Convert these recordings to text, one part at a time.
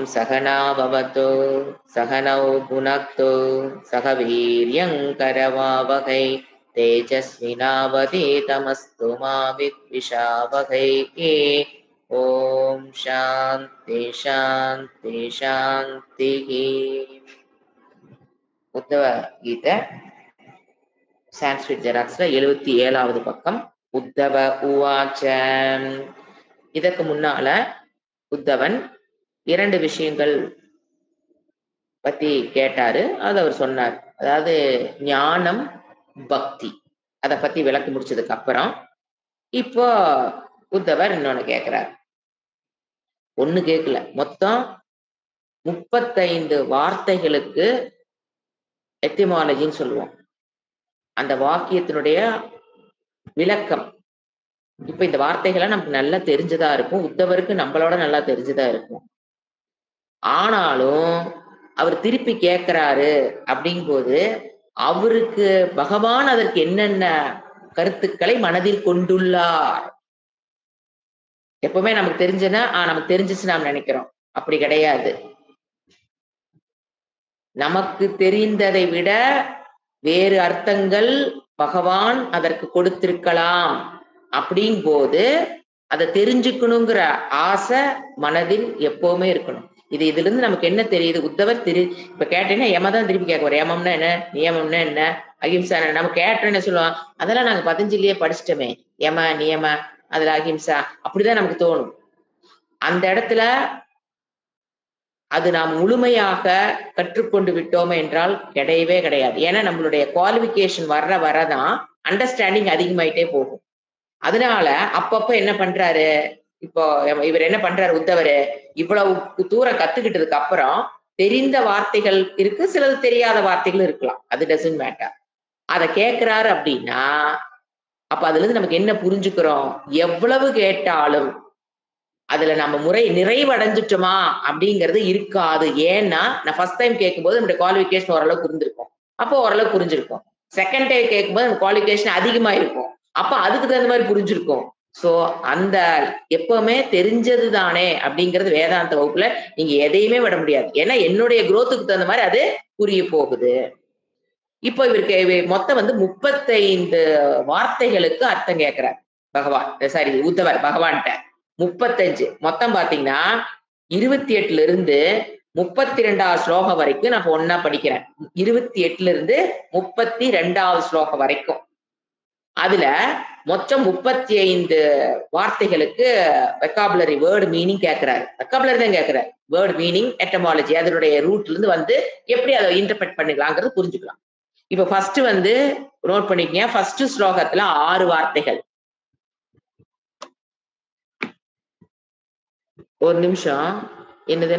सहना भवतु सहनौ भुनक्तु सह वीर्यङ्करवावहै तेजस्विनावधीतमस्तु मा विद्विषावहै। ओम शांति शांति शांतिः। உத்தவ கீதை சான்ஸ்கிரிட் ஜெராக்ஸ்ல 77வது பக்கம். உத்தவ உவாச்ச. இதற்கு முன்னால உத்தவன் 2 விஷயங்கள் பத்தி கேட்டாரு, அது அவர் சொன்னார். அதாவது ஞானம், பக்தி, அதை பத்தி விளக்கி முடிச்சதுக்கு அப்புறம் இப்போ உத்தவர் இன்னொன்னு கேட்கிறார். ஒண்ணு கேட்கல, மொத்தம் 35 வார்த்தைகளுக்கு எட்டிமாலஜின்னு சொல்லுவோம், அந்த வாக்கியத்தினுடைய விளக்கம். இப்ப இந்த வார்த்தைகளை நமக்கு நல்லா தெரிஞ்சதா இருக்கும், உத்தவருக்கு நம்மளோட நல்லா தெரிஞ்சதா இருக்கும். ஆனாலும் அவர் திருப்பி கேட்கிறாரு அப்படிங்கும்போது அவருக்கு பகவான் அதற்கு என்னென்ன கருத்துக்களை மனதில் கொண்டுள்ளார். எப்பவுமே நமக்கு தெரிஞ்சனா நமக்கு தெரிஞ்சிச்சு நாம் நினைக்கிறோம், அப்படி கிடையாது. நமக்கு தெரிந்ததை விட வேறு அர்த்தங்கள் பகவான் அதற்கு கொடுத்திருக்கலாம். அப்படிங்கும்போது அதை தெரிஞ்சுக்கணுங்கிற ஆசை மனதில் எப்பவுமே இருக்கணும். இதுல இருந்து நமக்கு என்ன தெரியுது? உத்தவர் இப்ப கேட்டேன்னா யமதான் திருப்பி கேட்க, யமம்னா என்ன, நியமம்னா என்ன, அகிம்சா என்ன. நம்ம கேட்டோம் என்ன சொல்லுவோம், அதெல்லாம் நாங்க பதஞ்சலியே படிச்சிட்டோமே, யம நியம அதுல அகிம்சா, அப்படிதான் நமக்கு தோணும். அந்த இடத்துல அது நாம் முழுமையாக கற்றுக்கொண்டு விட்டோமே என்றால் கிடையவே கிடையாது. ஏன்னா நம்மளுடைய குவாலிபிகேஷன் வரதான் அண்டர்ஸ்டாண்டிங் அதிகமாயிட்டே போகும். அதனால அப்பப்ப என்ன பண்றாரு, இப்போ இவர் என்ன பண்றாரு உத்தவரு, இவ்வளவு தூரம் கத்துக்கிட்டதுக்கு அப்புறம் தெரிந்த வார்த்தைகள் இருக்கு, சிலது தெரியாத வார்த்தைகள் இருக்கலாம், அது டசன்ட் மேட்டர். அதை கேட்கிறாரு அப்படின்னா அப்ப அதுல இருந்து நமக்கு என்ன புரிஞ்சுக்கிறோம், எவ்வளவு கேட்டாலும் அதுல நம்ம நிறைவடைஞ்சிட்டோமா அப்படிங்கிறது இருக்காது. ஏன்னா நான் ஃபர்ஸ்ட் டைம் கேட்கும்போது நம்மளுடைய குவாலிஃபிகேஷன் ஓரளவுக்கு புரிஞ்சிருக்கும், அப்போ ஓரளவுக்கு புரிஞ்சிருக்கும். செகண்ட் டைம் கேட்கும்போது நம்ம குவாலிஃபிகேஷன் அதிகமா இருக்கும், அப்ப அதுக்கு தகுந்த மாதிரி புரிஞ்சிருக்கும். சோ அந்த எப்பவுமே தெரிஞ்சது தானே அப்படிங்கிறது வேதாந்த வகுப்புல நீங்க எதையுமே விட முடியாது. ஏன்னா என்னுடைய குரோத்துக்கு தகுந்த மாதிரி அது புரிய போகுது. இப்போ இவருக்கு மொத்தம் 35 வார்த்தைகளுக்கு அர்த்தம் கேட்கிறார் பகவான், சாரி உத்தவர் பகவான்கிட்ட. 35 மொத்தம் பாத்தீங்கன்னா 28ல இருந்து 32வது ஸ்லோகம் வரைக்கும் நான் ஒன்னா படிக்கிறேன். 28ல இருந்து 32வது ஸ்லோகம் வரைக்கும். அதுல மொத்தம் 35 வார்த்தைகளுக்கு வெக்காபுலரி வேர்டு மீனிங் கேட்கிறாரு. வெக்காபுலரி தான் கேட்கிறாரு, வேர்டு மீனிங், எட்டமாலஜி, அதனுடைய ரூட்ல இருந்து எப்படி அதை இன்டர்பிரட் பண்ணிக்கலாங்கிறது புரிஞ்சுக்கலாம். இப்ப ஃபர்ஸ்ட் நோட் பண்ணிக்கங்க. ஃபர்ஸ்ட் ஸ்லோகத்துல 6 வார்த்தைகள். ஒரு நிமிஷம், என்னது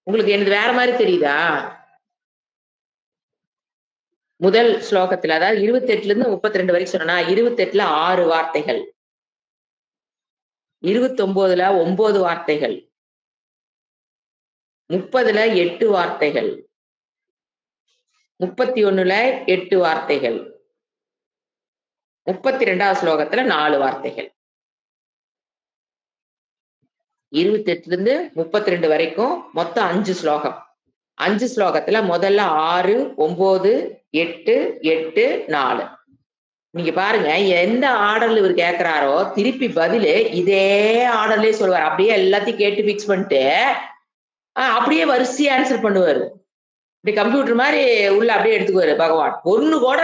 உங்களுக்கு என்னது வேற மாதிரி தெரியுதா? முதல் ஸ்லோகத்துல, அதாவது 28ல இருந்து 32 வரைக்கும் சொன்னா 28ல 6 வார்த்தைகள், 29ல 9 வார்த்தைகள், 30ல 8 வார்த்தைகள், 31ல 8 வார்த்தைகள், 32வது ஸ்லோகத்துல 4 வார்த்தைகள். 28ல இருந்து 32 வரைக்கும் மொத்தம் 5 ஸ்லோகம். 5 ஸ்லோகத்துல முதல்ல 6, 9, 8, 8, 4. நீங்க பாருங்க, எந்த ஆர்டர்ல இவர் கேட்கிறாரோ திருப்பி பதிலு இதே ஆர்டர்லயே சொல்லுவார். அப்படியே எல்லாத்தையும் கேட்டு பிக்ஸ் பண்ணிட்டு அப்படியே வரிசையா ஆன்சர் பண்ணுவாரு. இப்படி கம்ப்யூட்டர் மாதிரி உள்ள அப்படியே எடுத்துக்குவாரு பகவான். ஒண்ணு கூட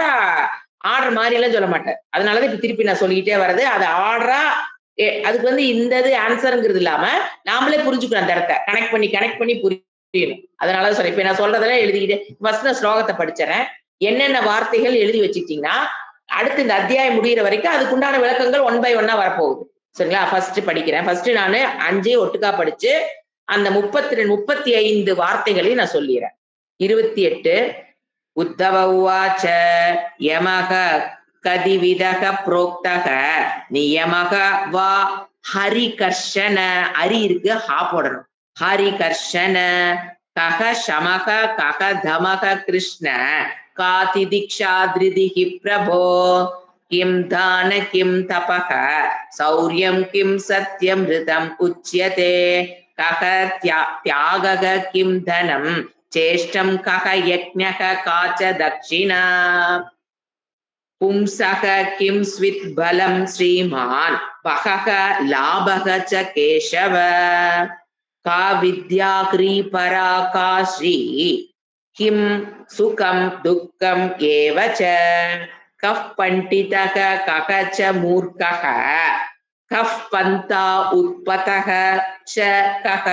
ஆர்டர் மாதிரி எல்லாம் சொல்ல மாட்டார். அதனாலதான் இப்ப திருப்பி நான் சொல்லிக்கிட்டே வர்றது, அது ஆர்டரா அதுக்கு இந்த ஆன்சருங்கிறது இல்லாம நாமளே புரிஞ்சுக்கணும், அந்த இடத்த கனெக்ட் பண்ணி புரியணும். அதனாலதான் சொல்ல, இப்ப நான் சொல்றதெல்லாம் எழுதிக்கிட்டு ஃபர்ஸ்ட் நான் ஸ்லோகத்தை படிச்சறேன். என்னென்ன வார்த்தைகள் எழுதி வச்சுக்கிட்டீங்கன்னா அடுத்து இந்த அத்தியாயம் முடிகிற வரைக்கும் அதுக்குண்டான விளக்கங்கள் 1 by 1 வரப்போகுது. சரிங்களா? ஃபர்ஸ்ட் படிக்கிறேன். ஃபர்ஸ்ட் நான் 5 ஒட்டுக்கா படிச்சு அந்த 35 வார்த்தைகளையும் நான் சொல்லிடுறேன். 28 உத்தவ உவாச்ச யமக கதிவிதக புரோக்தக நியமக வா ஹரிகர்ஷன. ஹரி இருக்கு, ஹா போடணும். ஹரிகர்ஷன கக சமக கக தமக கிருஷ்ண காதி தீக்ஷாத்ரிதிஹி பிரபோ கிம் தான கிம் தபக சௌரியம் கிம் சத்யம் ரிதம் உச்யதே கஹ தியாகக கிம் தனம் சேஷ்டம் கஹ யக்ஞக காச்ச தக்ஷிணா பும்சக கிம் ஸ்வித் பலம் ஸ்ரீமான் பகக லாபக ச கேசவ கா வித்யா கிரீபரா கா ஸ்ரீ கிம் சுகம் துக்கம் ஏவச்ச கஃப் பண்டிதக கக ச மூர்க்கக கஃப் பந்தா உத்பதக ச கக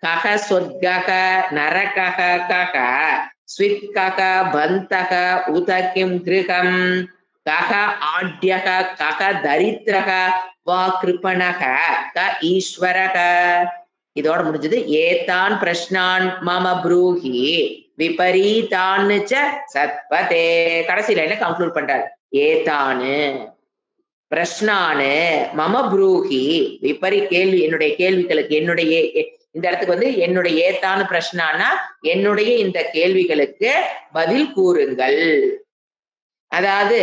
கக சொர்க்கக நரகக கக ஸ்வித்கக பந்தக உத கிம் கிருகம் கக ஆட்யக கக தரித்ரக வா கிருபணக க ஈஸ்வரக. இதோட முடிஞ்சது. ஏதான் பிரஷ்னான் மம ப்ரூஹி விபரீதான் ச சத்பதே. கடைசி லைன்ல கன்க்ளூட் பண்றாரு. ஏதானு பிரஷ்னானு மம ப்ரூஹி விபரி கேள்வி, என்னுடைய கேள்விகளுக்கு, என்னுடைய இந்த இடத்துக்கு வந்து என்னுடைய ஏத்தான பிரஷ்னானா என்னுடைய இந்த கேள்விகளுக்கு பதில் கூறுங்கள். அதாவது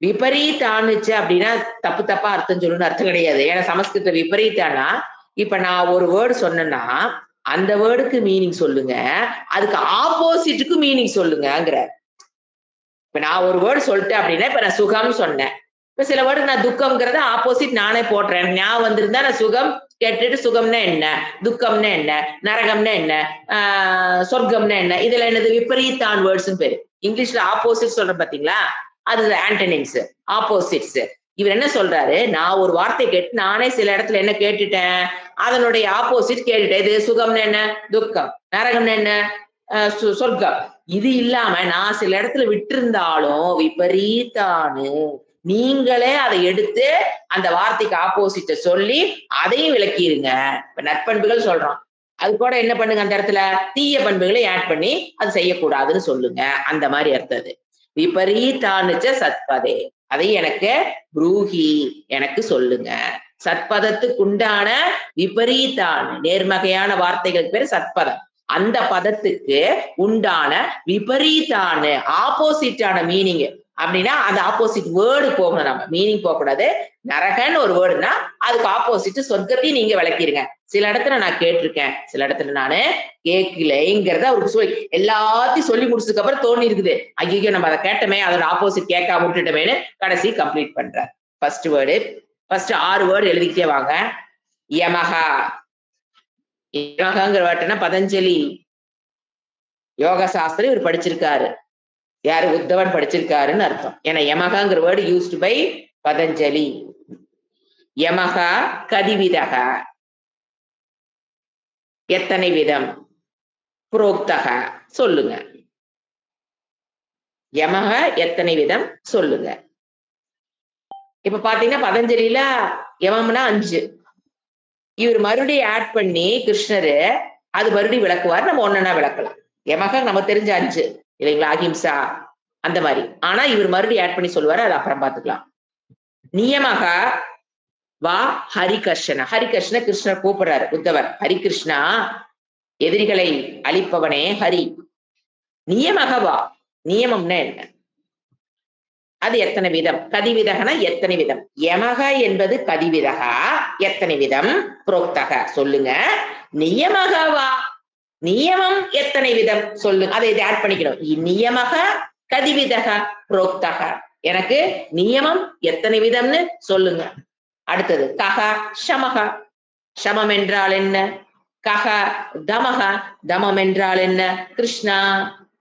விபரீதானுச்சு அப்படின்னா தப்பு தப்பா அர்த்தம் சொல்லணும்னு அர்த்தம் கிடையாது. ஏன்னா சமஸ்கிருத விபரீதானா இப்ப நான் ஒரு வேர்டு சொன்னேன்னா அந்த வேர்டுக்கு மீனிங் சொல்லுங்க, அதுக்கு ஆப்போசிட்டுக்கு மீனிங் சொல்லுங்கிற. இப்ப நான் ஒரு வேர்டு சொல்லிட்டேன் அப்படின்னா இப்ப நான் சுகம் சொன்னேன். இப்ப சில வேர்டு நான் துக்கம்ங்கிறத ஆப்போசிட் நானே போடுறேன். ஞாபகம் வந்திருந்தா நான் சுகம் கேட்டுட்டு சுகம்னா என்ன, துக்கம்னா என்ன, நரகம்னா என்ன, சொர்க்கம்னா என்ன, இதுல என்னது விபரீதான் வேர்ட்ஸ் பேரு. இங்கிலீஷ்ல ஆப்போசிட் சொல்றேன் பாத்தீங்களா, அது ஆன்டனிம்ஸ், ஆப்போசிட்ஸ். இவர் என்ன சொல்றாரு, நான் ஒரு வார்த்தை கேட்டு நானே சில இடத்துல என்ன கேட்டுட்டேன், அதனுடைய ஆப்போசிட் கேட்டுட்டேன். இது சுகம்னா என்ன, துக்கம், நரகம்னா என்ன, சொர்க்கம். இது இல்லாம நான் சில இடத்துல விட்டிருந்தாலும் விபரீதானு நீங்களே அதை எடுத்து அந்த வார்த்தைக்கு ஆப்போசிட்ட சொல்லி அதையும் விளக்கிடுங்க. இப்ப நற்பண்புகள் சொல்றோம், அது கூட என்ன பண்ணுங்க, அந்த இடத்துல தீய பண்புகளை ஆட் பண்ணி அது செய்யக்கூடாதுன்னு சொல்லுங்க. அந்த மாதிரி அர்த்தம். விபரீதானுச்ச சத்பதே, அதை எனக்கு ப்ரூஹி எனக்கு சொல்லுங்க. சத்பதத்துக்கு உண்டான விபரீதான் நேர்மகையான வார்த்தைகள் பேர் சத்பதம். அந்த பதத்துக்கு உண்டான விபரீதான ஆப்போசிட்டான மீனிங் அப்படின்னா அந்த ஆப்போசிட் வேர்டு போகணும், நம்ம மீனிங் போக கூடாது. நரகன்னு ஒரு வேர்டுனா அதுக்கு ஆப்போசிட் சொர்க்கத்தையும் நீங்க விளக்கிடுங்க. சில இடத்துல நான் கேட்டிருக்கேன், சில இடத்துல நானு கேட்கலைங்கிறத அவருக்கு சொல்லி எல்லாத்தையும் சொல்லி முடிச்சதுக்கு அப்புறம் தோணி இருக்குது, ஐயோ நம்ம அதை கேட்டோமே, அதோட ஆப்போசிட் கேட்காம விட்டுட்டோமேனு கடைசி கம்ப்ளீட் பண்ற. ஃபர்ஸ்ட் வேர்டு, ஃபர்ஸ்ட் 6 வேர்டு எழுதிக்கிட்டே வாங்க. யமஹா, யமஹாங்கிற வேர்டுனா பதஞ்சலி யோக சாஸ்திரம் இவர் படிச்சிருக்காரு. யாரு, உத்தவன் படிச்சிருக்காருன்னு அர்த்தம். ஏன்னா யமகாங்கிற வேர்டு யூஸ்டு பை பதஞ்சலி. யமகா கதிவிதக, எத்தனை விதம், புரோக்தக சொல்லுங்க. யமக எத்தனை விதம் சொல்லுங்க. இப்ப பாத்தீங்கன்னா பதஞ்சலியில யமம்னா 5, இவர் மறுபடியும் ஆட் பண்ணி கிருஷ்ணரு அது மறுபடியும் விளக்குவார். நம்ம ஒன்னா விளக்கலாம். யமக நம்ம தெரிஞ்ச 5 இல்லைங்களா, அஹிம்சா அந்த மாதிரி. ஆனா இவர் மறுபடியும் ஆட் பண்ணி சொல்லுவாரு, அது அப்புறம் பார்த்துக்கலாம். நியமக வா ஹரிகர்ஷன, ஹரிகிருஷ்ண கிருஷ்ணர் கூப்பிடுறாரு உத்தவர், ஹரிகிருஷ்ணா எதிரிகளை அழிப்பவனே ஹரி. நியமக வா, நியமம்னா என்ன, அது எத்தனை விதம், கதிவிதகனா எத்தனை விதம். யமக என்பது கதிவிதகா, எத்தனை விதம், புரோக்தக சொல்லுங்க. நியமக வா, நியமம் எத்தனை விதம் சொல்லுங்க. அதை இதை ஆட் பண்ணிக்கணும். நியமக கதிவிதக புரோக்தக, எனக்கு நியமம் எத்தனை விதம்னு சொல்லுங்க. அடுத்தது கக ஷமக, ஷமம் என்றால் என்ன, கக தமக, தமம் என்றால் என்ன, கிருஷ்ணா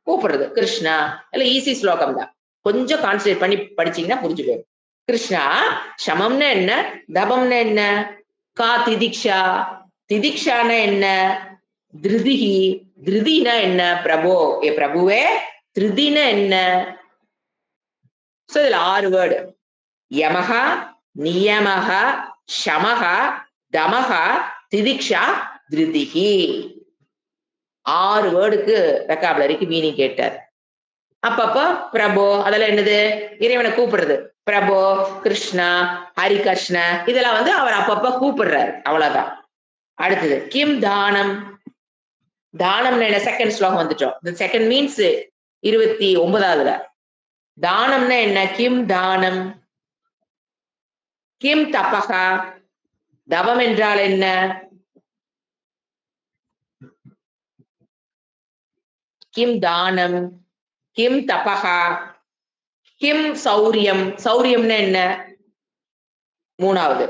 கூப்பிடுறது கிருஷ்ணா. இல்ல ஈஸி ஸ்லோகம் தான், கொஞ்சம் கான்சன்ட்ரேட் பண்ணி படிச்சீங்கன்னா புரிஞ்சு போயிடும். கிருஷ்ணா, ஷமம்னா என்ன, தபம்னா என்ன, கா திதிக்ஷா, திதிக்ஷானா என்ன, திருதிஹி, திருதினா என்ன, பிரபோ ஏ பிரபுவே, திருதினா என்ன. இதுல 6 வேர்டு, யமக, நியமக, ஷமக, தமக, திதிக்ஷா, திருதிஹி. 6 வேர்டுக்கு வெக்காபுலரிக்கு மீனிங் கேட்டார். அப்பப்போ பிரபோ, அதெல்லாம் என்னது, இறைவனை கூப்பிடுறது. பிரபோ, கிருஷ்ணா, ஹரிகிருஷ்ண, இதெல்லாம் வந்து அவர் அப்பப்ப கூப்பிடுறாரு, அவ்வளவுதான். அடுத்தது கிம் தானம், தானம் என்ன, செகண்ட் ஸ்லோகம் வந்துட்டோம். Second means 29வது. தானம்னா என்ன, கிம் தானம். கிம் தபகா, தவம் என்றால் என்ன, கிம் தானம், கிம் தபகா, கிம் சௌரியம். சௌரியம்னா என்ன? மூணாவது.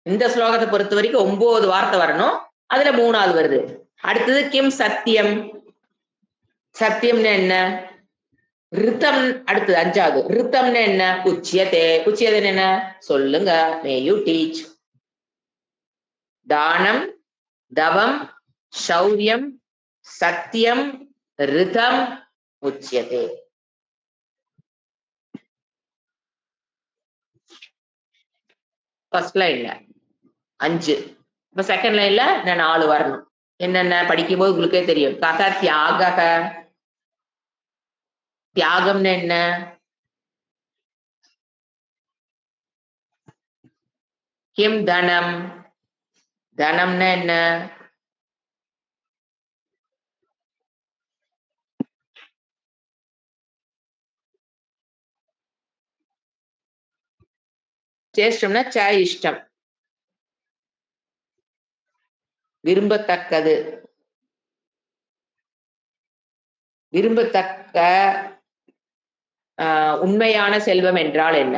இந்த ஸ்லோகத்தை பொறுத்த வரைக்கும் 9 வார்த்தை வரணும், அதுல 3வது வருது. அடுத்தது கிம் சத்தியம். சத்தியம்னா என்ன? ரித்தம். அடுத்தது 5வது. ரித்தம்னா என்ன? உச்சியதே. உச்சியதே என்ன? சொல்லுங்க. மே யூ டீச். தானம், தவம், சௌரியம், சத்தியம், ரிதம், உச்சியதே. ஃபர்ஸ்ட் லைன்ல 5. இப்ப செகண்ட் லைன்ல நான் 4 வரணும். என்னென்ன படிக்கும்போது உங்களுக்கே தெரியும். கக தியாக. தியாகம்னு என்ன? கிம் தனம். தனம்னா என்ன? சேஷ்டம்னா ச இஷ்டம், விரும்பத்தக்கது. விரும்பத்தக்க உண்மையான செல்வம் என்றால் என்ன?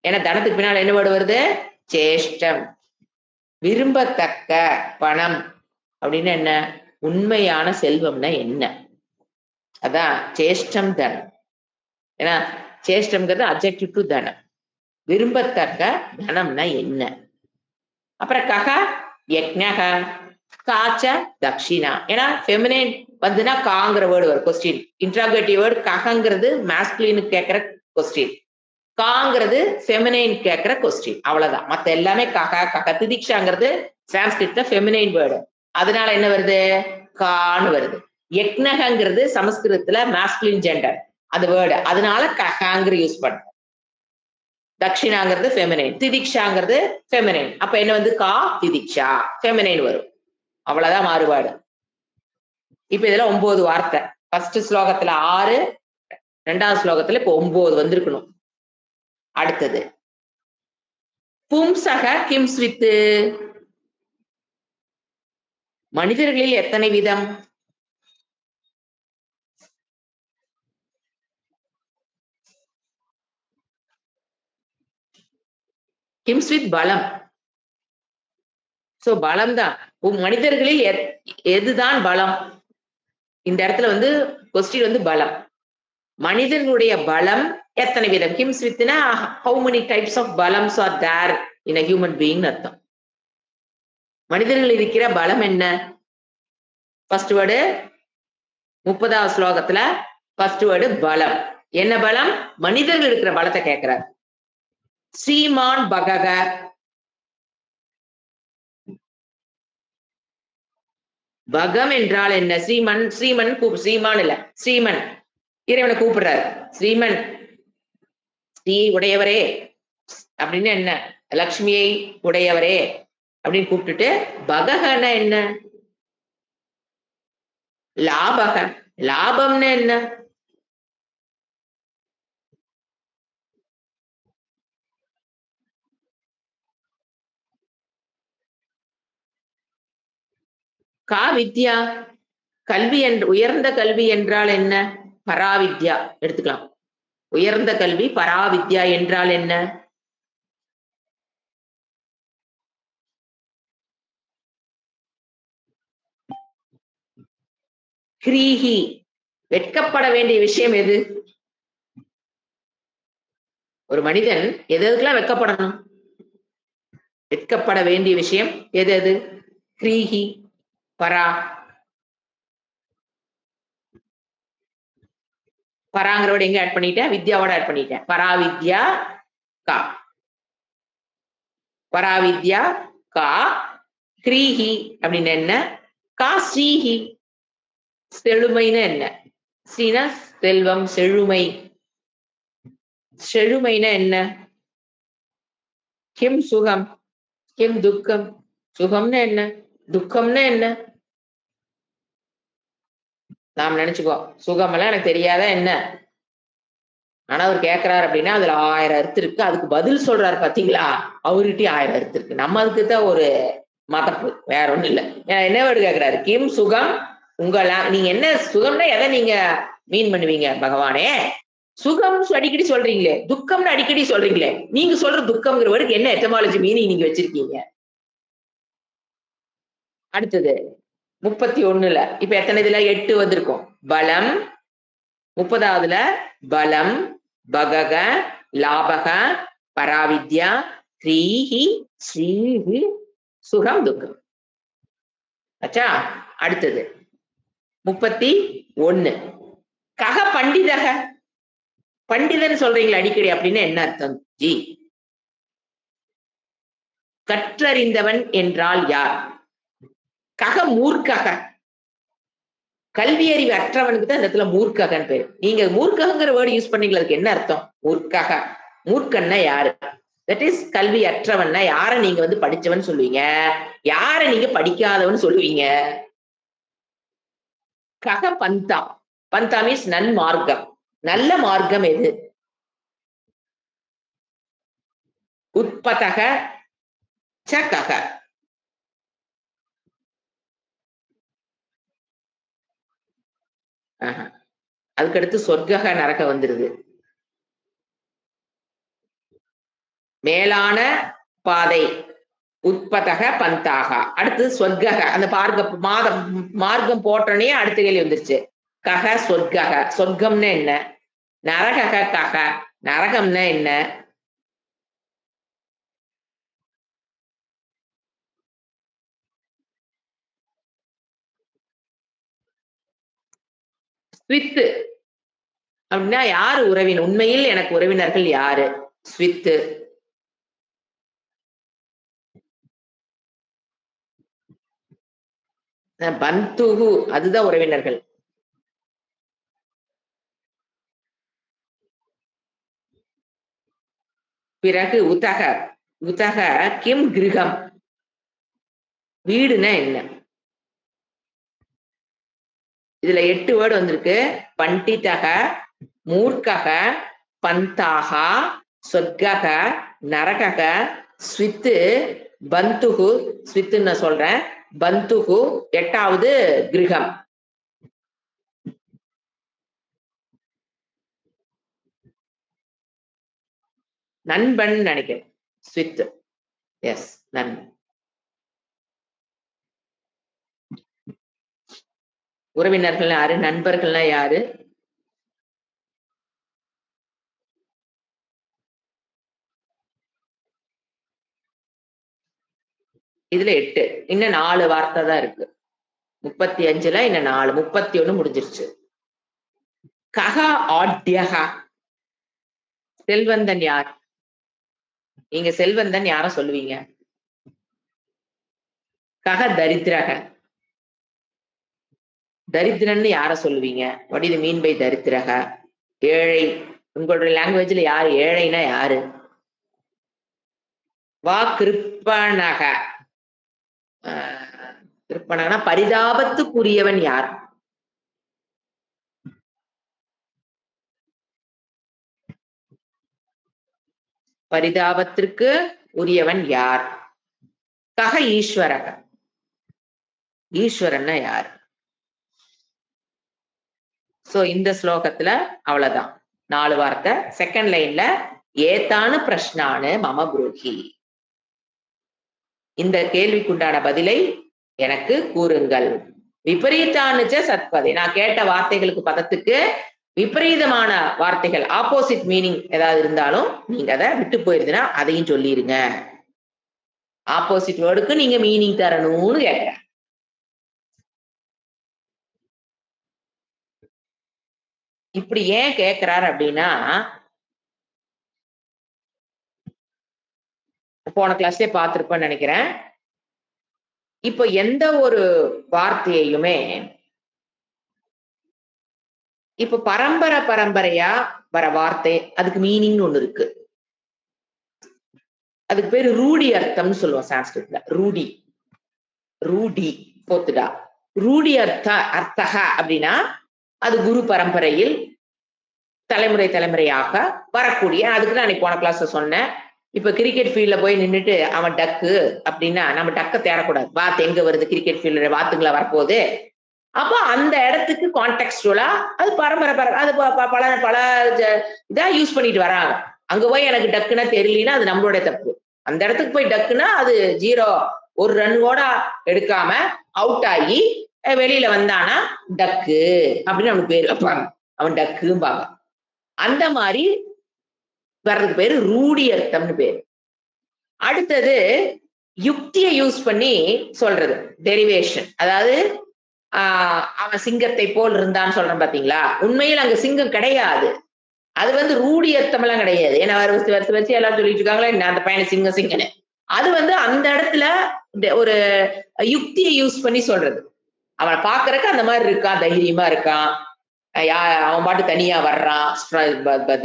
ஏன்னா தனத்துக்கு பின்னால் என்ன வேர்டு வருது? சேஷ்டம். விரும்பத்தக்க பணம் அப்படின்னு என்ன? உண்மையான செல்வம்னா என்ன? அதான் சேஷ்டம் தனம். ஏன்னா சேஷ்டம்ங்கிறது அப்ஜெக்டிவ் டு தனம். விரும்பத்தக்க தனம்னா என்ன? அப்புறம் கக யக்ஞக, காச்ச தக்ஷிணா. ஏன்னா ஃபெமினைன் வந்துன்னா காங்கிற வேர்டு வரும். Question interrogative word. ககங்கிறது மாஸ்குலினுக்கு கேட்கிற கொஸ்டின், காங்கிறது ஃபெமினைன் கேட்கிற கொஸ்டின். அவ்வளவுதான். மத்த எல்லாமே கக. கக திதிக்ஷாங்கிறது சான்ஸ்கிரிட்ல ஃபெமினைன் வேர்டு, அதனால என்ன வருது? கான்னு வருது. யக்ஞகங்கிறது சமஸ்கிருதத்துல மாஸ்குலின் ஜெண்டர் அது வேர்டு, அதனால ககாங்கிற யூஸ் பண்ற. தக்ஷிணாங்கிறது ஃபெமினைன், திதிக்ஷாங்கிறது ஃபெமினைன். அப்ப என்ன வந்து கா திதிக்ஷா ஃபெமினைன் வரும். அவ்வளவுதான் மாறுபாடு. இப்ப இதுல 9 வார்த்தை. ஃபர்ஸ்ட் ஸ்லோகத்துல 6, 2வது ஸ்லோகத்துல இப்ப 9 வந்திருக்கணும். அடுத்தது பும்சக கிம்ஸ்வித்து. மனிதர்களில் எத்தனை விதம்? கிம்ஸ்வித் பலம். சோ பலம் தான். மனிதர்களில் எதுதான் பலம்? இந்த இடத்துல வந்து கொஸ்டின் வந்து பலம். மனிதர்களுடைய பலம் எத்தனை விதம்? கிம்ஸ்வித்னா how many types of balams are there in a human being அர்த்தம். மனிதர்கள் இருக்கிற பலம் என்ன? ஃபர்ஸ்ட் வேர்டு 30வது ஸ்லோகத்துல ஃபர்ஸ்ட் வேர்டு பலம். என்ன பலம்? மனிதர்கள் இருக்கிற பலத்தை கேட்கிறார். ஸ்ரீமான் பகக. பகம் என்றால் என்ன? ஸ்ரீமன். ஸ்ரீமன் ஸ்ரீமான் இல்ல, ஸ்ரீமன் இறைவனை கூப்பிடுறாரு. ஸ்ரீமன், ஸ்ரீ உடையவரே அப்படின்னு என்ன? லக்ஷ்மியை உடையவரே அப்படின்னு கூப்பிட்டுட்டு, பககன்னா என்ன? லாபக. லாபம்னா என்ன? கா வித்யா. கல்வி என்று உயர்ந்த கல்வி என்றால் என்ன? பராவித்யா எடுத்துக்கலாம். உயர்ந்த கல்வி பராவித்யா என்றால் என்ன? கிரீஹி. வெட்கப்பட வேண்டிய விஷயம் எது? ஒரு மனிதன் எதுக்கெல்லாம் வெட்கப்படணும்? வெட்கப்பட வேண்டிய விஷயம் எது எது? கிரீஹி பரா. பராங்கிறோட எங்க ஆட் பண்ணிட்டேன்? வித்யாவோட ஆட் பண்ணிட்டேன். பராவித்யா கா. பராவித்யா கா. கிரீஹி அப்படின்னு என்ன? கா ஸ்ரீஹி. செழுமைன்னு என்ன? ஸ்ரீனா செல்வம், செழுமை. செழுமைனா என்ன? கிம் சுகம், கிம் துக்கம். சுகம்னா என்ன? துக்கம்னா என்ன? நாம் நினைச்சுக்கோ சுகம் எல்லாம் எனக்கு தெரியாத என்ன, ஆனா அவர் கேட்கிறாரு அப்படின்னா அதுல 1000 அர்த்தம் இருக்கு. அதுக்கு பதில் சொல்றாரு பாத்தீங்களா? அவர்கிட்டயே 1000 அர்த்தம் இருக்கு. நம்ம அதுக்கு தான் ஒரு மதப்பு, வேற ஒண்ணும் இல்ல. என்ன வேர்டு கேட்கிறாரு? கிம் சுகம் உங்களா நீங்க என்ன சுகம்னா எதை நீங்க மீன் பண்ணுவீங்க பகவானே? சுகம் அடிக்கடி சொல்றீங்களே, துக்கம்னு அடிக்கடி சொல்றீங்களே, நீங்க சொல்ற துக்கம்ங்கிற வேர்டுக்கு என்ன எட்டமாலஜி மீனிங் நீங்க வச்சிருக்கீங்க? அடுத்தது 31ல இப்ப எத்தனை இதுல 8 வந்திருக்கும். பலம் 30வதுல பலம், பகக, லாபக, பராவித்யா, ஸ்ரீஹி, ஸ்ரீஹி, சுகம், துக்கம். ஆச்சா? அடுத்தது 31 கக பண்டிதக. பண்டிதன் சொல்றீங்களா அடிக்கடி அப்படின்னு என்ன அர்த்தம் ஜி? கற்றறிந்தவன் என்றால் யார்? கக மூர்க்கக. கல்வி அறிவு அற்றவனுக்கு தான் இந்த இடத்துல மூர்க்ககன் பேரு. நீங்க மூர்க்ககங்கிற வேர்டு யூஸ் பண்ணீங்களா, அதுக்கு என்ன அர்த்தம்? மூர்க்கக. மூர்க்கன்னா யாரு? தட் இஸ் கல்வி அற்றவன்னா யார நீங்க வந்து படிச்சவன் சொல்லுவீங்க, யார நீங்க படிக்காதவன் சொல்லுவீங்க? கக பந்தா. பந்தா மீன்ஸ் நன்மார்க்கம். நல்ல மார்க்கம் எது? உட்பதக ச கக. அதுக்கடுத்து சொர்க்கக நரக வந்துருது. மேலான பாதை உட்பதக பந்தாக. அடுத்து சொர்க்கக. அந்த மார்க்கம் போட்டோனே அடுத்த கேள்வி வந்துருச்சு. கக சொர்க்கக. சொர்க்கம்னா என்ன? நரகக கக. நரகம்னா என்ன? ஸ்வித்து அப்படின்னா யாரு உறவினர்? உண்மையில் எனக்கு உறவினர்கள் யாரு? ஸ்வித்து. பந்துகு அதுதான் உறவினர்கள். பிறகு உதக. உதக கிம் கிருகம். வீடுனா என்ன? இதுல 8 வேர்டு வந்திருக்கு. பண்டிதக, மூர்க்கக, பந்தாக, சொர்க்கக, நரகக, ஸ்வித்து, பந்துகு. ஸ்வித்துன்னு நான் சொல்றேன். பந்துகு 8வது கிருகம். நண்பன் நினைக்கிறேன். ஸ்வித்து. எஸ், நண்பன். உறவினர்கள் யாரு? நண்பர்கள்னா யாரு? இதுல 8. இன்னும் 4 வார்த்தை தான் இருக்கு. 35ல இன்னும் 4. 31 முடிஞ்சிருச்சு. கக ஆட்யகா. செல்வந்தன் யார்? நீங்க செல்வந்தன் யார சொல்லுவீங்க? கக தரித்திரக. தரித்திரன்னு யார சொல்லுவீங்க? வாட் இஸ் மீன் பை தரித்திரக? ஏழை. உங்களுடைய லாங்குவேஜ்ல யாரு ஏழைனா யாரு? வா கிருப்பணக. கிருப்பணகனா பரிதாபத்துக்குரியவன் யார்? பரிதாபத்திற்கு உரியவன் யார்? கக ஈஸ்வரக. ஈஸ்வரன்னா யார்? சோ இந்த ஸ்லோகத்துல அவ்வளவுதான். 4 வார்த்தை. செகண்ட் லைன்ல ஏதானு பிரஷ்னானு மம புரோகி. இந்த கேள்விக்குண்டான பதிலை எனக்கு கூறுங்கள். விபரீதானுச்ச சத்பதே. நான் கேட்ட வார்த்தைகளுக்கு பதத்துக்கு விபரீதமான வார்த்தைகள் ஆப்போசிட் மீனிங் ஏதாவது இருந்தாலும் நீங்க அதை விட்டு போயிருதுன்னா அதையும் சொல்லிருங்க. ஆப்போசிட் வேர்டுக்கு நீங்க மீனிங் தரணும்னு கேட்கிறேன். இப்படி ஏன் கேட்கிறார் அப்படின்னா, போன கிளாஸ்லயே பார்த்திருப்பேன்னு நினைக்கிறேன். இப்போ எந்த ஒரு வார்த்தையுமே இப்ப பரம்பரையா வர வார்த்தை அதுக்கு மீனிங் ஒண்ணு இருக்கு. அதுக்கு பேரு ரூடி அர்த்தம்னு சொல்லுவோம் சான்ஸ்கிரிட்ல. ரூடி. ரூடி போத்துடா. ரூடி அர்த்தக அப்படின்னா அது குரு பரம்பரையில் தலைமுறையாக வரக்கூடிய. அதுக்கு நான் போன கிளாஸ்ல சொன்னேன். இப்ப கிரிக்கெட் ஃபீல்ட்ல போய் நின்றுட்டு அவன் டக்கு அப்படின்னா நம்ம டக்க தேடக்கூடாது. வாத்து எங்க வருது கிரிக்கெட் ஃபீல்டு, வாத்துங்களா வரப்போகுது அப்ப அந்த இடத்துக்கு கான்டெக்ஸ்டுவலா அது பரம்பரை அது பல பல இதா யூஸ் பண்ணிட்டு வராங்க. அங்க போய் எனக்கு டக்குன்னா தெரியலன்னா அது நம்மளுடைய தப்பு. அந்த இடத்துக்கு போய் டக்குன்னா அது 0 ஒரு ரன் கூட எடுக்காம அவுட் ஆகி வெளியில வந்தானா டக்கு அப்படின்னு அவனுக்கு பேர் வைப்பாங்க. அவன் டக்கும்பாங்க. அந்த மாதிரி வர்றதுக்கு பேரு ரூடி அர்த்தம்னு பேரு. அடுத்தது யுக்தியை யூஸ் பண்ணி சொல்றது டெரிவேஷன். அதாவது அவன் சிங்கத்தை போல் இருந்தான்னு சொல்றேன் பாத்தீங்களா, உண்மையில் அங்க சிங்கம் கிடையாது. அது வந்து ரூடி அர்த்தம் எல்லாம் கிடையாது. ஏன்னா வருஷம் வச்சு எல்லாம் சொல்லிட்டு இருக்காங்களா அந்த பையனை சிங்கம் சிங்கன்னு. அது வந்து அந்த இடத்துல ஒரு யுக்தியை யூஸ் பண்ணி சொல்றது. அவனை பாக்குறதுக்கு அந்த மாதிரி இருக்கான், தைரியமா இருக்கான், அவன் பாட்டு தனியா வர்றான்,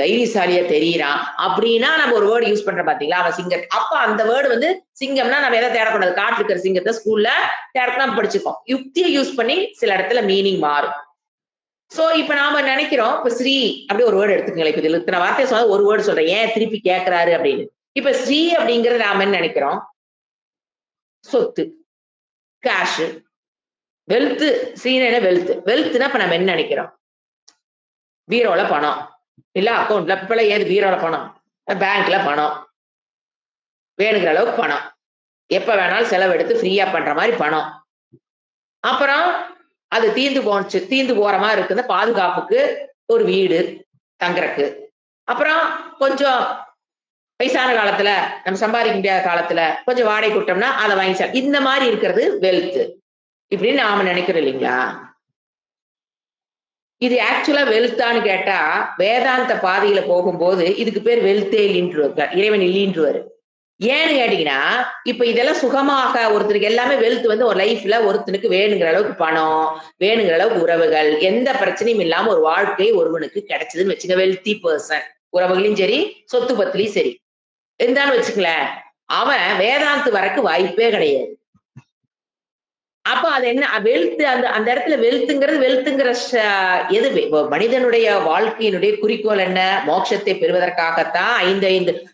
தைரியசாலியா தெரியறான் அப்படின்னா நம்ம ஒரு வேர்டு யூஸ் பண்றோம் பாத்தீங்களா, அவன் சிங்கம். அப்ப அந்த வேர்டு வந்து சிங்கம்னா நம்ம எதை தேடக்கூடாது, காட்டுல இருக்கிற சிங்கத்தை ஸ்கூல்ல தேடத்தான் படிச்சுக்கோம். யுக்தியை யூஸ் பண்ணி சில இடத்துல மீனிங் மாறும். சோ இப்ப நாம நினைக்கிறோம், இப்ப ஸ்ரீ அப்படி ஒரு வேர்டு எடுத்துக்கங்களேன். இப்ப இதுல இத்தனை வார்த்தையை சொல்ல ஒரு வேர்டு சொல்றேன், ஏன் திருப்பி கேட்கிறாரு அப்படின்னு. இப்ப ஸ்ரீ அப்படிங்கறது நாம என்ன நினைக்கிறோம், சொத்து, கேஷ், வெல்த். ஸ்ரீனா வெல்த். வெல்த்னா இப்ப நம்ம என்ன நினைக்கிறோம், பீரோல பணம், இல்ல அக்கௌண்ட்ல, இப்ப ஏது பீரோல பணம், பேங்க்ல பணம், வேணுங்கிற அளவுக்கு பணம், எப்ப வேணாலும் செலவு எடுத்து ஃப்ரீயா பண்ற மாதிரி பணம். அப்புறம் அது தீந்து போற மாதிரி இருக்குது, பாதுகாப்புக்கு ஒரு வீடு தங்குறக்கு. அப்புறம் கொஞ்சம் வயசான காலத்துல நம்ம சம்பாதிக்க முடியாத காலத்துல கொஞ்சம் வாடகை கொடுத்தோம்னா அதை வாங்கி இந்த மாதிரி இருக்கிறது வெல்த் இப்படின்னு நாம நினைக்கிறோம் இல்லைங்களா. இது ஆக்சுவலா வெல்த்தான்னு கேட்டா வேதாந்த பாதையில போகும்போது இதுக்கு பேர் வெல்த்தே இல்லைன்றுவார், இறைவன் இல்லைன்றுவாரு. ஏன்னு கேட்டீங்கன்னா இப்ப இதெல்லாம் சுகமாக ஒருத்தருக்கு எல்லாமே வெல்த் வந்து ஒரு லைஃப்ல ஒருத்தனுக்கு வேணுங்கிற அளவுக்கு பணம், வேணுங்கிற அளவுக்கு உறவுகள், எந்த பிரச்சனையும் இல்லாம ஒரு வாழ்க்கை ஒருவனுக்கு கிடைச்சதுன்னு வச்சுக்க, வெல்த்தி பர்சன், உறவுகளையும் சரி சொத்து பத்திலையும் சரி இருந்தான்னு வச்சுக்கலேன், அவன் வேதாந்து வரக்கு வாய்ப்பே கிடையாது. அப்ப அது என்ன வெல்த், அந்த இடத்துல வெல்த்துங்கிற எது மனிதனுடைய வாழ்க்கையினுடைய குறிக்கோள் என்ன, மோட்சத்தை பெறுவதற்காகத்தான்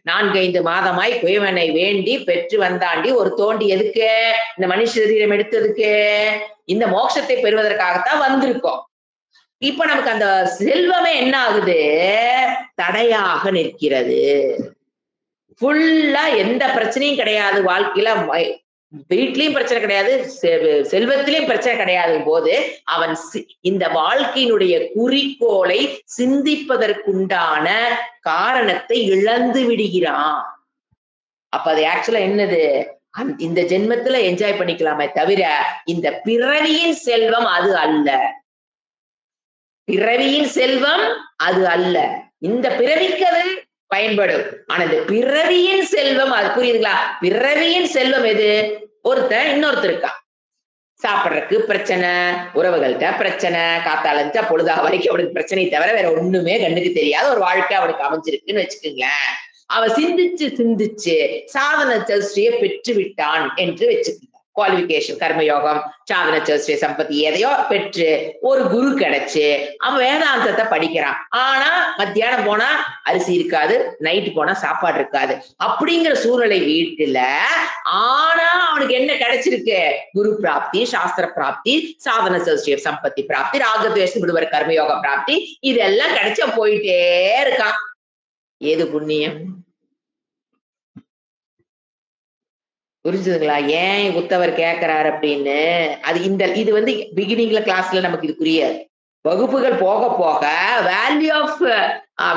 4-5 மாதமாய் குயவனை வேண்டி பெற்று வந்தாண்டி ஒரு தோண்டி எதுக்கு, இந்த மனுஷ சரீரம் எடுத்ததுக்கு, இந்த மோட்சத்தை பெறுவதற்காகத்தான் வந்திருக்கோம். இப்ப நமக்கு அந்த செல்வமே என்ன ஆகுது, தடையாக நிற்கிறது. ஃபுல்லா எந்த பிரச்சனையும் கிடையாது வாழ்க்கையில, வீட்லயும் பிரச்சனை கிடையாது, செல்வத்திலையும் பிரச்சனை கிடையாது போது அவன் இந்த வாழ்க்கையினுடைய குறிக்கோளை சிந்திப்பதற்குண்டான காரணத்தை இழந்து விடுகிறான். அப்ப அது ஆக்சுவலா என்னது, இந்த ஜென்மத்துல என்ஜாய் பண்ணிக்கலாமே தவிர இந்த பிறவியின் செல்வம் அது அல்ல. பிறவியின் செல்வம் அது அல்ல. இந்த பிறவிக்கு அது பயன்படும். ஆனா இந்த பிறவியின் செல்வம் அது புரியுதுங்களா. பிறவியின் செல்வம் எது, ஒருத்தன் இன்னொருத்தர் இருக்கா, சாப்பிட்றதுக்கு பிரச்சனை, உறவுகள்கிட்ட பிரச்சனை, காத்தாலஞ்சா பொழுதா வரைக்கும் அவனுக்கு பிரச்சனை தவிர வேற ஒண்ணுமே கண்ணுக்கு தெரியாத ஒரு வாழ்க்கை அவனுக்கு அமைஞ்சிருக்குன்னு வச்சுக்கோங்களேன். அவன் சிந்திச்சு சாதன சதுஷ்டியை பெற்று விட்டான் என்று வச்சுக்கோங்க. குவாலிபிகேஷன், கர்மயோகம், சாதன சதுஷ்டிய சம்பத்தி எதையோ பெற்று ஒரு குரு கிடைச்சு அவன் வேதாந்தத்தை படிக்கிறான். ஆனா மத்தியானம் போனா அரிசி இருக்காது, நைட்டு போனா சாப்பாடு இருக்காது, அப்படிங்கிற சூழ்நிலை வீட்டுல. ஆனா அவனுக்கு என்ன கிடைச்சிருக்கு, குரு பிராப்தி, சாஸ்திர பிராப்தி, சாதன சதுஷ்டிய சம்பத்தி பிராப்தி, ராகத்வேஷ விடுவர் கர்மயோக பிராப்தி, இதெல்லாம் கிடைச்ச போயிட்டே இருக்கான். ஏது புண்ணியம். புரிஞ்சுதுங்களா ஏன் உத்தவர் கேட்கிறாரு அப்படின்னு. அது இது வந்து பிகினிங்ல கிளாஸ்ல நமக்கு இது புரியாது. வகுப்புகள் போக போக வேல்யூ ஆஃப்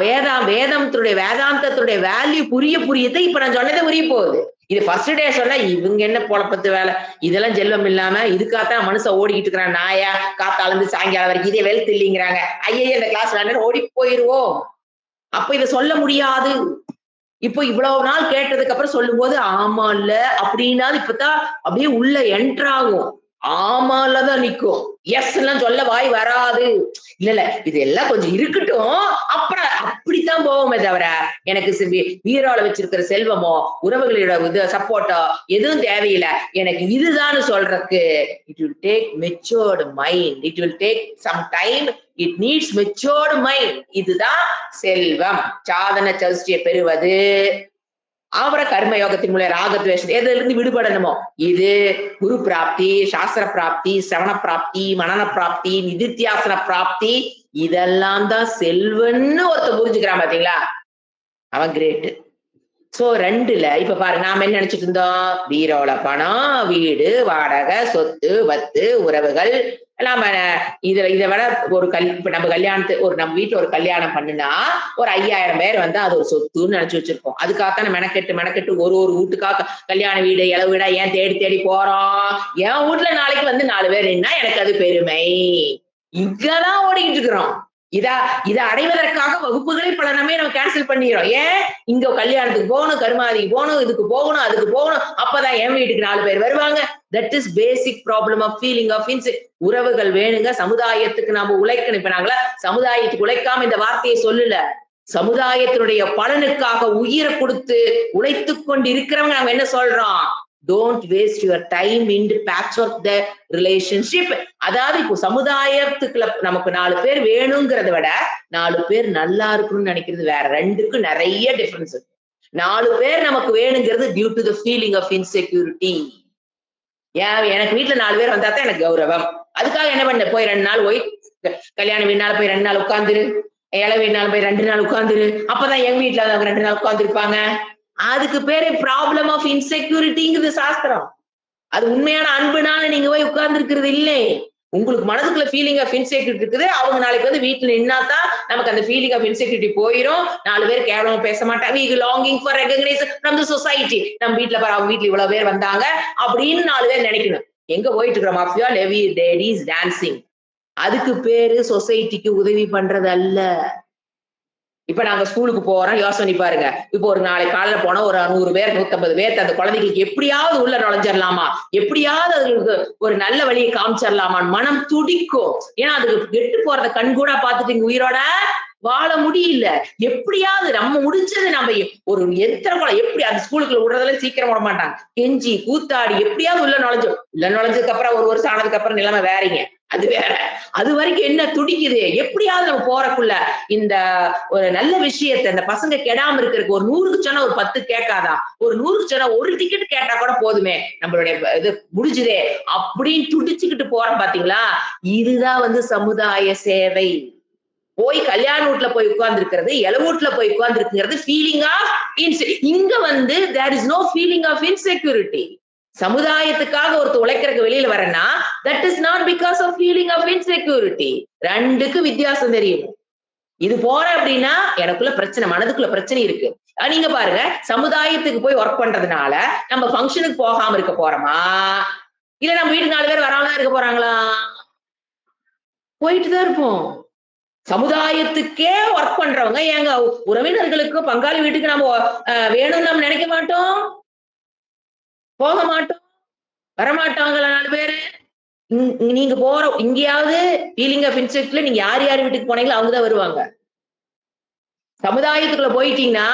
வேதாந்தத்துடைய வேல்யூ புரியதான் இப்ப நான் சொன்னதே புரிய போகுது. இது ஃபர்ஸ்ட் டே சொன்னா இவங்க என்ன பொழப்பத்து வேலை, இதெல்லாம் செல்வம் இல்லாம இதுக்காகத்தான் மனுஷன் ஓடிக்கிட்டு இருக்கிறான், நாயா காத்தாலந்து சாயங்காலம் வரைக்கும் இதே வெல்த் இல்லைங்கிறாங்க, ஐயே இந்த கிளாஸ் வேண்டாம் ஓடி போயிருவோம். அப்ப இதை சொல்ல முடியாது. இப்போ இவ்வளவு நாள் கேட்டதுக்கு அப்புறம் சொல்லும் போது ஆமா இல்ல அப்படின்னா இப்பதான் அப்படியே உள்ள என்டர் ஆகும். ஆமாலதான் நிக்கும், எஸ் எல்லாம் சொல்ல வாய் வராது. இல்ல இது எல்லாம் கொஞ்சம் இருக்கட்டும் அப்புறம் அப்படித்தான் போவோமே தவிர எனக்கு வீரால வச்சிருக்கிற செல்வமோ உறவுகளோட சப்போர்ட்டோ எதுவும் தேவையில்லை, எனக்கு இதுதான் சொல்றதுக்கு it will take matured mind, it will take some time, it needs matured mind. இதுதான் செல்வம். சாதன சதுஷ்டியை பெறுவது அப்புறம் கர்ம யோகத்தின் மூலம் ராகத்வேஷம் எதுல இருந்து விடுபடணுமோ இது குரு பிராப்தி, சாஸ்திர பிராப்தி, சிரவண பிராப்தி, மனன பிராப்தி, நிதித்தியாசன பிராப்தி, இதெல்லாம் தான் செல்வன்னு ஒருத்த புரிஞ்சுக்கிறான் பாத்தீங்களா, அவன் கிரேட். சோ 2ல இப்ப பாரு, நாம என்ன நினைச்சிட்டு இருந்தோம், பீரோல பணம், வீடு, வாடகை, சொத்து, பத்து, உறவுகள் எல்லாம். இதை விட ஒரு இப்ப நம்ம கல்யாணத்துக்கு நம்ம வீட்டுல ஒரு கல்யாணம் பண்ணுனா ஒரு 5000 பேர் வந்து அது ஒரு சொத்துன்னு நினைச்சு வச்சிருக்கோம். அதுக்காக மெனக்கெட்டு ஒரு வீட்டுக்காக கல்யாண வீடு, இளவு வீடா ஏன் தேடி தேடி போறோம். என் வீட்டுல நாளைக்கு வந்து 4 பேர் நின்னா எனக்கு அது பெருமை. இங்கதான் ஓடிக்கிட்டு இருக்கிறோம். இதை அடைவதற்காக வகுப்புகளை பல நம்ம கேன்சல் பண்ணிடுறோம். ஏன், இங்க கல்யாணத்துக்கு போகணும், கருமாதிக்கு போகணும், இதுக்கு போகணும், அதுக்கு போகணும், அப்பதான் என் வீட்டுக்கு 4 பேர் வருவாங்க. That is basic problem of feeling of உறவுகள் வேணுங்க, சமுதாயத்துக்கு நாம உழைக்கணும். இப்ப நாங்கள சமுதாயத்துக்கு உழைக்காம இந்த வார்த்தையை சொல்லல, சமுதாயத்தினுடைய பலனுக்காக உயிரை கொடுத்து உழைத்துக் கொண்டு இருக்கிறவங்க நாங்க என்ன சொல்றோம், don't waste your time in the patchwork the relationship. அதாவது இப்போ சமுதாயத்துக்குள்ள நமக்கு 4 பேர் வேணுங்கிறத விட 4 பேர் நல்லா இருக்கணும்னு நினைக்கிறது வேற. 2க்கும் நிறைய டிஃபரன்ஸ். 4 பேர் நமக்கு வேணுங்கிறது due to the feeling of insecurity. ஏன், எனக்கு வீட்டுல 4 பேர் வந்தா தான் எனக்கு கௌரவம். அதுக்காக என்ன பண்ண, போய் 2 நாள் போய் கல்யாண வீடுனால போய் 2 நாள் உட்காந்துரு, இளவு வீடுனால போய் 2 நாள் உட்காந்துரு, அப்பதான் எங்க வீட்டுல 2 நாள் உட்காந்துருப்பாங்க. அதுக்கு பேரு ப்ராப்ளம் ஆஃப் இன்செக்யூரிட்டிங்கிறது சாஸ்திரம். அது உண்மையான அன்புனால நீங்க போய் உட்கார்ந்து இருக்கிறது இல்லை. உங்களுக்கு மனதுக்குள்ள ஃபீலிங் ஆஃப் இன்செக்யூரிட்டி இருக்குது. அவங்க நாளைக்கு வந்து வீட்டுல நின்னாதான் நமக்கு அந்த ஃபீலிங் ஆஃப் இன்செக்யூரிட்டி போயிடும். 4 பேர் கேவலமா பேச மாட்டாங்க. we longing for recognition from the society. நம்ம வீட்டுல பாரு, அவங்க வீட்டுல இவ்வளவு பேர் வந்தாங்க அப்படின்னு 4 பேர் நினைக்கணும். எங்க போயிட்டு இருக்கிறோம், மாஃபியா லெவி லேடிஸ் டான்சிங். அதுக்கு பேரு சொசைட்டிக்கு உதவி பண்றது அல்ல. இப்ப நாங்க ஸ்கூலுக்கு போறோம், யோசனை பாருங்க. இப்போ ஒரு நாளைக்கு காலையில போனா ஒரு 100 பேர் 150 பேர் அந்த குழந்தைகளுக்கு எப்படியாவது உள்ள நுழைஞ்சிடலாமா, எப்படியாவது அதுக்கு ஒரு நல்ல வழியை காமிச்சிடலாமான்னு மனம் துடிக்கும். ஏன்னா அதுக்கு கெட்டு போறத கண்கூடா பார்த்துட்டு இங்க உயிரோட வாழ முடியல. எப்படியாவது நம்ம முடிஞ்சது, நம்ம ஒரு எத்தனை குழந்தை எப்படி அந்த ஸ்கூலுக்குள்ள விடுறதுல சீக்கிரம் விட மாட்டாங்க, கெஞ்சி கூத்தாடி எப்படியாவது உள்ள நுழைஞ்சதுக்கு அப்புறம் ஒரு வருஷம் ஆனதுக்கு அப்புறம் நிலைமை வேறீங்க, அது வேற. அது வரைக்கும் என்ன துடிக்குது, எப்படியாவது நம்ம போறக்குள்ள இந்த ஒரு நல்ல விஷயத்தை இந்த பசங்க கெடாம இருக்கிறதுக்கு ஒரு 100க்கு சொன்னா ஒரு 10 கேட்காதா, ஒரு 100க்கு சொன்னா ஒரு டிக்கெட் கேட்டா கூட போதுமே, நம்மளுடைய இது முடிஞ்சுதே அப்படின்னு துடிச்சுக்கிட்டு போறோம் பாத்தீங்களா. இதுதான் வந்து சமுதாய சேவை. போய் கல்யாண வீட்டுல போய் உட்கார்ந்து இருக்கிறது, இளவு வீட்டுல போய் உட்கார்ந்து இருக்கிறது ஃபீலிங் ஆஃப் இங்க வந்து there is no feeling of insecurity. சமுதாயத்துக்காக ஒருத்தர் உழைக்கிறதுக்கு வெளியில வரேன்னா that is not because of feeling of insecurity. 2க்கு வித்தியாசம் தெரியும். இது போற அப்படின்னா எனக்குள்ள பிரச்சனை, மனதுக்குள்ள பிரச்சனை இருக்கு. நீங்க பாருங்க, சமுதாயத்துக்கு போய் ஒர்க் பண்றதுனால நம்ம ஃபங்க்ஷனுக்கு போகாம இருக்க போறோமா, இல்ல நம்ம வீட்டுக்கு 4 பேர் வராம இருக்க போறாங்களா, போயிட்டு தான் இருப்போம். சமுதாயத்துக்கே ஒர்க் பண்றவங்க எங்க உறவினர்களுக்கு பங்காளி வீட்டுக்கு நம்ம வேணும்னு நம்ம நினைக்க மாட்டோம், போக மாட்டோம், வரமாட்டாங்களா 4 பேரு. நீங்க போற இங்கேயாவது ஃபீலிங் ஆஃப் இன்செக்யூரிட்டில நீங்க யார் வீட்டுக்கு போனீங்களோ அவங்கதான் வருவாங்க. சமுதாயத்துக்குள்ள போயிட்டீங்கன்னா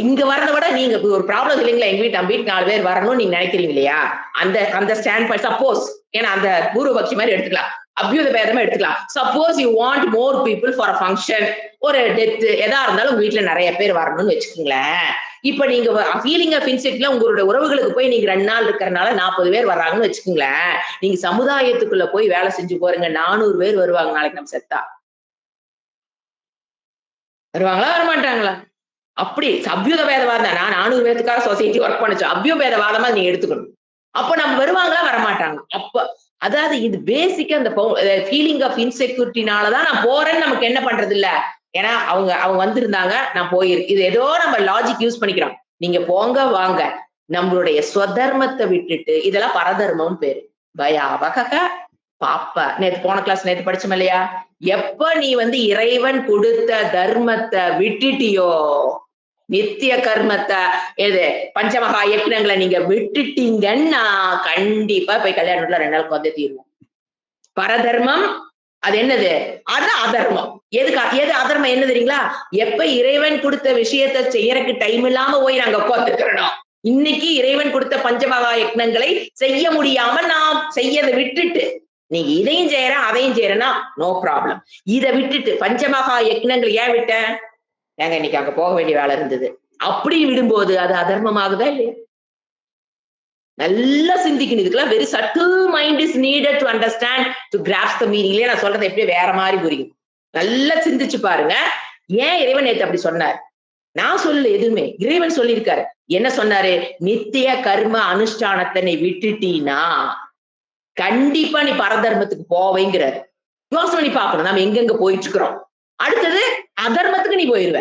இங்க வரதை விட நீங்க ஒரு ப்ராப்ளம் இல்லைங்களா, எங்க வீட்டு நம்ம வீட்டு 4 பேர் வரணும்னு நீங்க நினைக்கிறீங்க இல்லையா, அந்த ஸ்டாண்ட் பாயிண்ட். சப்போஸ், ஏன்னா அந்த பூர்வபக்ஷி மாதிரி எடுத்துக்கலாம், அபியூத பேதமா எடுத்துக்கலாம். Suppose you want more people for a function, ஒரு டெத் எதா இருந்தாலும் உங்க வீட்டுல நிறைய பேர் வரணும்னு வச்சுக்கோங்களேன். இப்ப நீங்க ஃபீலிங் ஆஃப் இன்செக்யூரிட்டில உங்களுடைய உறவுகளுக்கு போய் நீங்க 2 நாள் இருக்கிறனால 40 பேர் வர்றாங்கன்னு வச்சுக்கோங்களேன். நீங்க சமுதாயத்துக்குள்ள போய் வேலை செஞ்சு போறீங்க, 400 பேர் வருவாங்க நாளைக்கு நம்ம செத்தா. வருவாங்களா வரமாட்டாங்களா? அப்படி அபியூத பேதவாதம் தான். நான் 400 பேருக்காக சொசைட்டி ஒர்க் பண்ணுச்சோம், அபியூபேதவாதமா நீங்க எடுத்துக்கணும். அப்ப நம்ம வருவாங்களா வரமாட்டாங்க. அப்ப அதாவது இது பேசிக்கா அந்த ஃபீலிங் ஆஃப் இன்செக்யூரிட்டினாலதான் நான் போறேன்னு நமக்கு என்ன பண்றது இல்ல. ஏன்னா அவங்க வந்திருந்தாங்க, நான் போயிருக்கு, இது ஏதோ நம்ம லாஜிக் யூஸ் பண்ணிக்கிறோம். நீங்க போங்க வாங்க, நம்மளுடைய ஸ்வதர்மத்தை விட்டுட்டு, இதெல்லாம் பரதர்மம் பேரு. பயாவக பாப்பா போன கிளாஸ் நேத்து படிச்சோம் இல்லையா, எப்ப நீ வந்து இறைவன் கொடுத்த தர்மத்தை விட்டுட்டியோ, நித்திய கர்மத்தை எது பஞ்சமகா யக்னங்களை நீங்க விட்டுட்டீங்கன்னா கண்டிப்பா போய் கல்யாணத்துல 2 நாளுக்கு வந்து தீர்வோம். பரதர்மம் அது என்னது, அது அதர்மம். எது அதர்மம் என்ன தெரியுங்களா, எப்ப இறைவன் கொடுத்த விஷயத்த செய்யறதுக்கு டைம் இல்லாம போய் நாங்க உட்காந்துக்கிறோம். இன்னைக்கு இறைவன் கொடுத்த பஞ்சமகா யக்னங்களை செய்ய முடியாம நாம் செய்யதை விட்டுட்டு நீங்க இதையும் செய்யறேன் அதையும் செய்யறேன்னா நோ ப்ராப்ளம். இதை விட்டுட்டு பஞ்சமகா யக்னங்கள் ஏன் விட்டேன், ஏங்க இன்னைக்கு அங்க போக வேண்டிய வேலை இருந்தது, அப்படி விடும்போது அது அதர்மமாகுதா இல்லையா? நல்லா சிந்திக்கணும். இதுக்கெல்லாம் very subtle mind is needed to understand to grasp the meaning. இல்லையா நான் சொல்றது எப்படியே வேற மாதிரி புரியும். நல்லா சிந்திச்சு பாருங்க. ஏன் இறைவன் நேத்து அப்படி சொன்னார்? நான் சொல்லல எதுவுமே. இறைவன் சொல்லியிருக்காரு. என்ன சொன்னாரு? நித்திய கர்ம அனுஷ்டானத்தை நீ விட்டுட்டீனா கண்டிப்பா நீ பரதர்மத்துக்கு போவேங்கிறாரு. யோசனை பண்ணி பார்க்கணும். நாம எங்கெங்க போயிட்டு இருக்கிறோம். அடுத்தது அதர்மத்துக்கு நீ போயிருவ.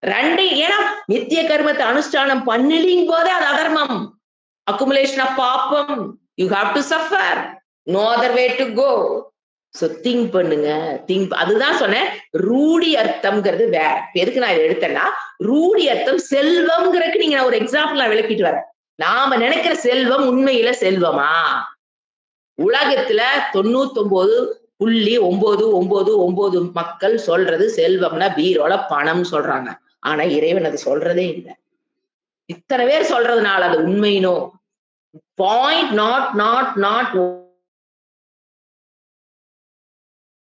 ரெண்டு ஏன்னா நித்திய கர்மத்தை அனுஷ்டானம் பண்ணலிங் போதே அது அதர்மம். accumulation of பாப்பம். You have to suffer. No other way to go. So think பண்ணுங்க. அதுதான் சொன்னேன். ரூடி அர்த்தம்ங்கிறது வேற. எதுக்கு நான் இதை எடுத்தேன்னா ரூடி அர்த்தம் செல்வம்ங்கிறதுக்கு நீங்க நான் ஒரு எக்ஸாம்பிள் நான் விளக்கிட்டு வரேன். நாம நினைக்கிற செல்வம் உண்மையில செல்வமா? உலகத்துல 99.999 மக்கள் சொல்றது செல்வம்னா பீரோல பணம் சொல்றாங்க. ஆனா இறைவன் அது சொல்றதே இல்லை. இத்தனை பேர் சொல்றதுனால அது உண்மையினோ பாயிண்ட் நாட்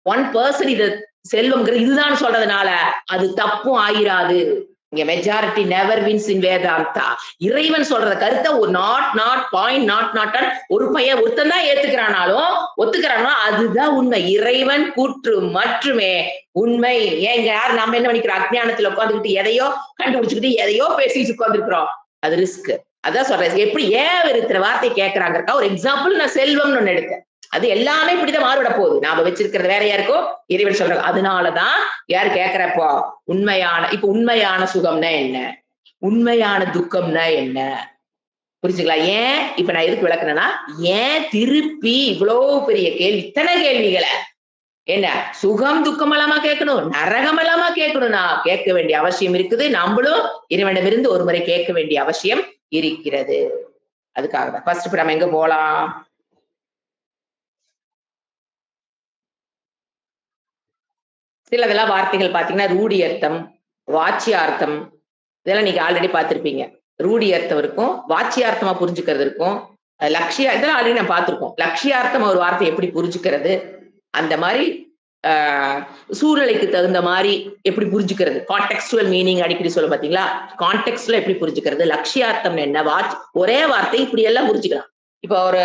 1% இது செல்வம்ங்கிறது இதுதான் சொல்றதுனால அது தப்பும் ஆயிராது. இங்க மெஜாரிட்டி நெவர் வின்ஸ் இன் வேதாந்தா. இறைவன் சொல்றத கருத்தை ஒரு பாயிண்ட் ஒரு பையன் ஒருத்தன் தான் ஒத்துக்கிறானோ அதுதான் உண்மை. இறைவன் கூற்று மட்டுமே உண்மை. ஏங்க யார் நம்ம என்ன பண்ணிக்கிறோம்? அஜ்ஞானத்துல உட்காந்துக்கிட்டு எதையோ கண்டுபிடிச்சுக்கிட்டு எதையோ பேசிட்டு உட்காந்துருக்கிறோம். அது ரிஸ்க். அதான் சொல்றேன். எப்படி ஏன் இருக்கிற வார்த்தை கேட்கறாங்க ஒரு எக்ஸாம்பிள் நான் செல்வம்னு ஒண்ணு எடுத்தேன். அது எல்லாமே இப்படிதான் மாறுபட போகுது. நாம வச்சிருக்கிறது வேற யாருக்கோ இறைவன் சொல்றாங்க. அதனாலதான் யாரு கேட்கிறப்போ உண்மையான சுகம்னா என்ன, உண்மையான துக்கம்னா என்ன புரிஞ்சுங்களா? ஏன் இப்ப நான் எதுக்கு விளக்குறேன்னா ஏன் திருப்பி இவ்வளவு பெரிய கேள்வி, இத்தனை கேள்விகளை என்ன சுகம் துக்கம் எல்லாமா கேட்கணும், நரகம் எல்லாமா கேட்கணும்னா கேட்க வேண்டிய அவசியம் இருக்குது. நம்மளும் இறைவனிடமிருந்து ஒரு முறை கேட்க வேண்டிய அவசியம் இருக்கிறது. அதுக்காக தான் ஃபர்ஸ்ட் இப்ப நம்ம எங்க போலாம்? சிலதெல்லாம் வார்த்தைகள் பாத்தீங்கன்னா ரூடி அர்த்தம், வாச்சியார்த்தம், இதெல்லாம் நீங்க ஆல்ரெடி பார்த்திருப்பீங்க. ரூடி அர்த்தம் இருக்கும், வாச்சியார்த்தமா புரிஞ்சுக்கிறது இருக்கும், இதெல்லாம் ஆல்ரெடி நான் பார்த்திருக்கோம். லட்சியார்த்தம் ஒரு வார்த்தை எப்படி புரிஞ்சுக்கிறது, அந்த மாதிரி சூழ்நிலைக்கு தகுந்த மாதிரி எப்படி புரிஞ்சுக்கிறது, கான்டெக்ஸ்டுவல் மீனிங் அடிக்கடி சொல்ல பாத்தீங்களா, கான்டெக்ஸ்ட்ல எப்படி புரிஞ்சுக்கிறது, லட்சியார்த்தம் என்ன, ஒரே வார்த்தை இப்படி எல்லாம் புரிஞ்சுக்கலாம். இப்போ ஒரு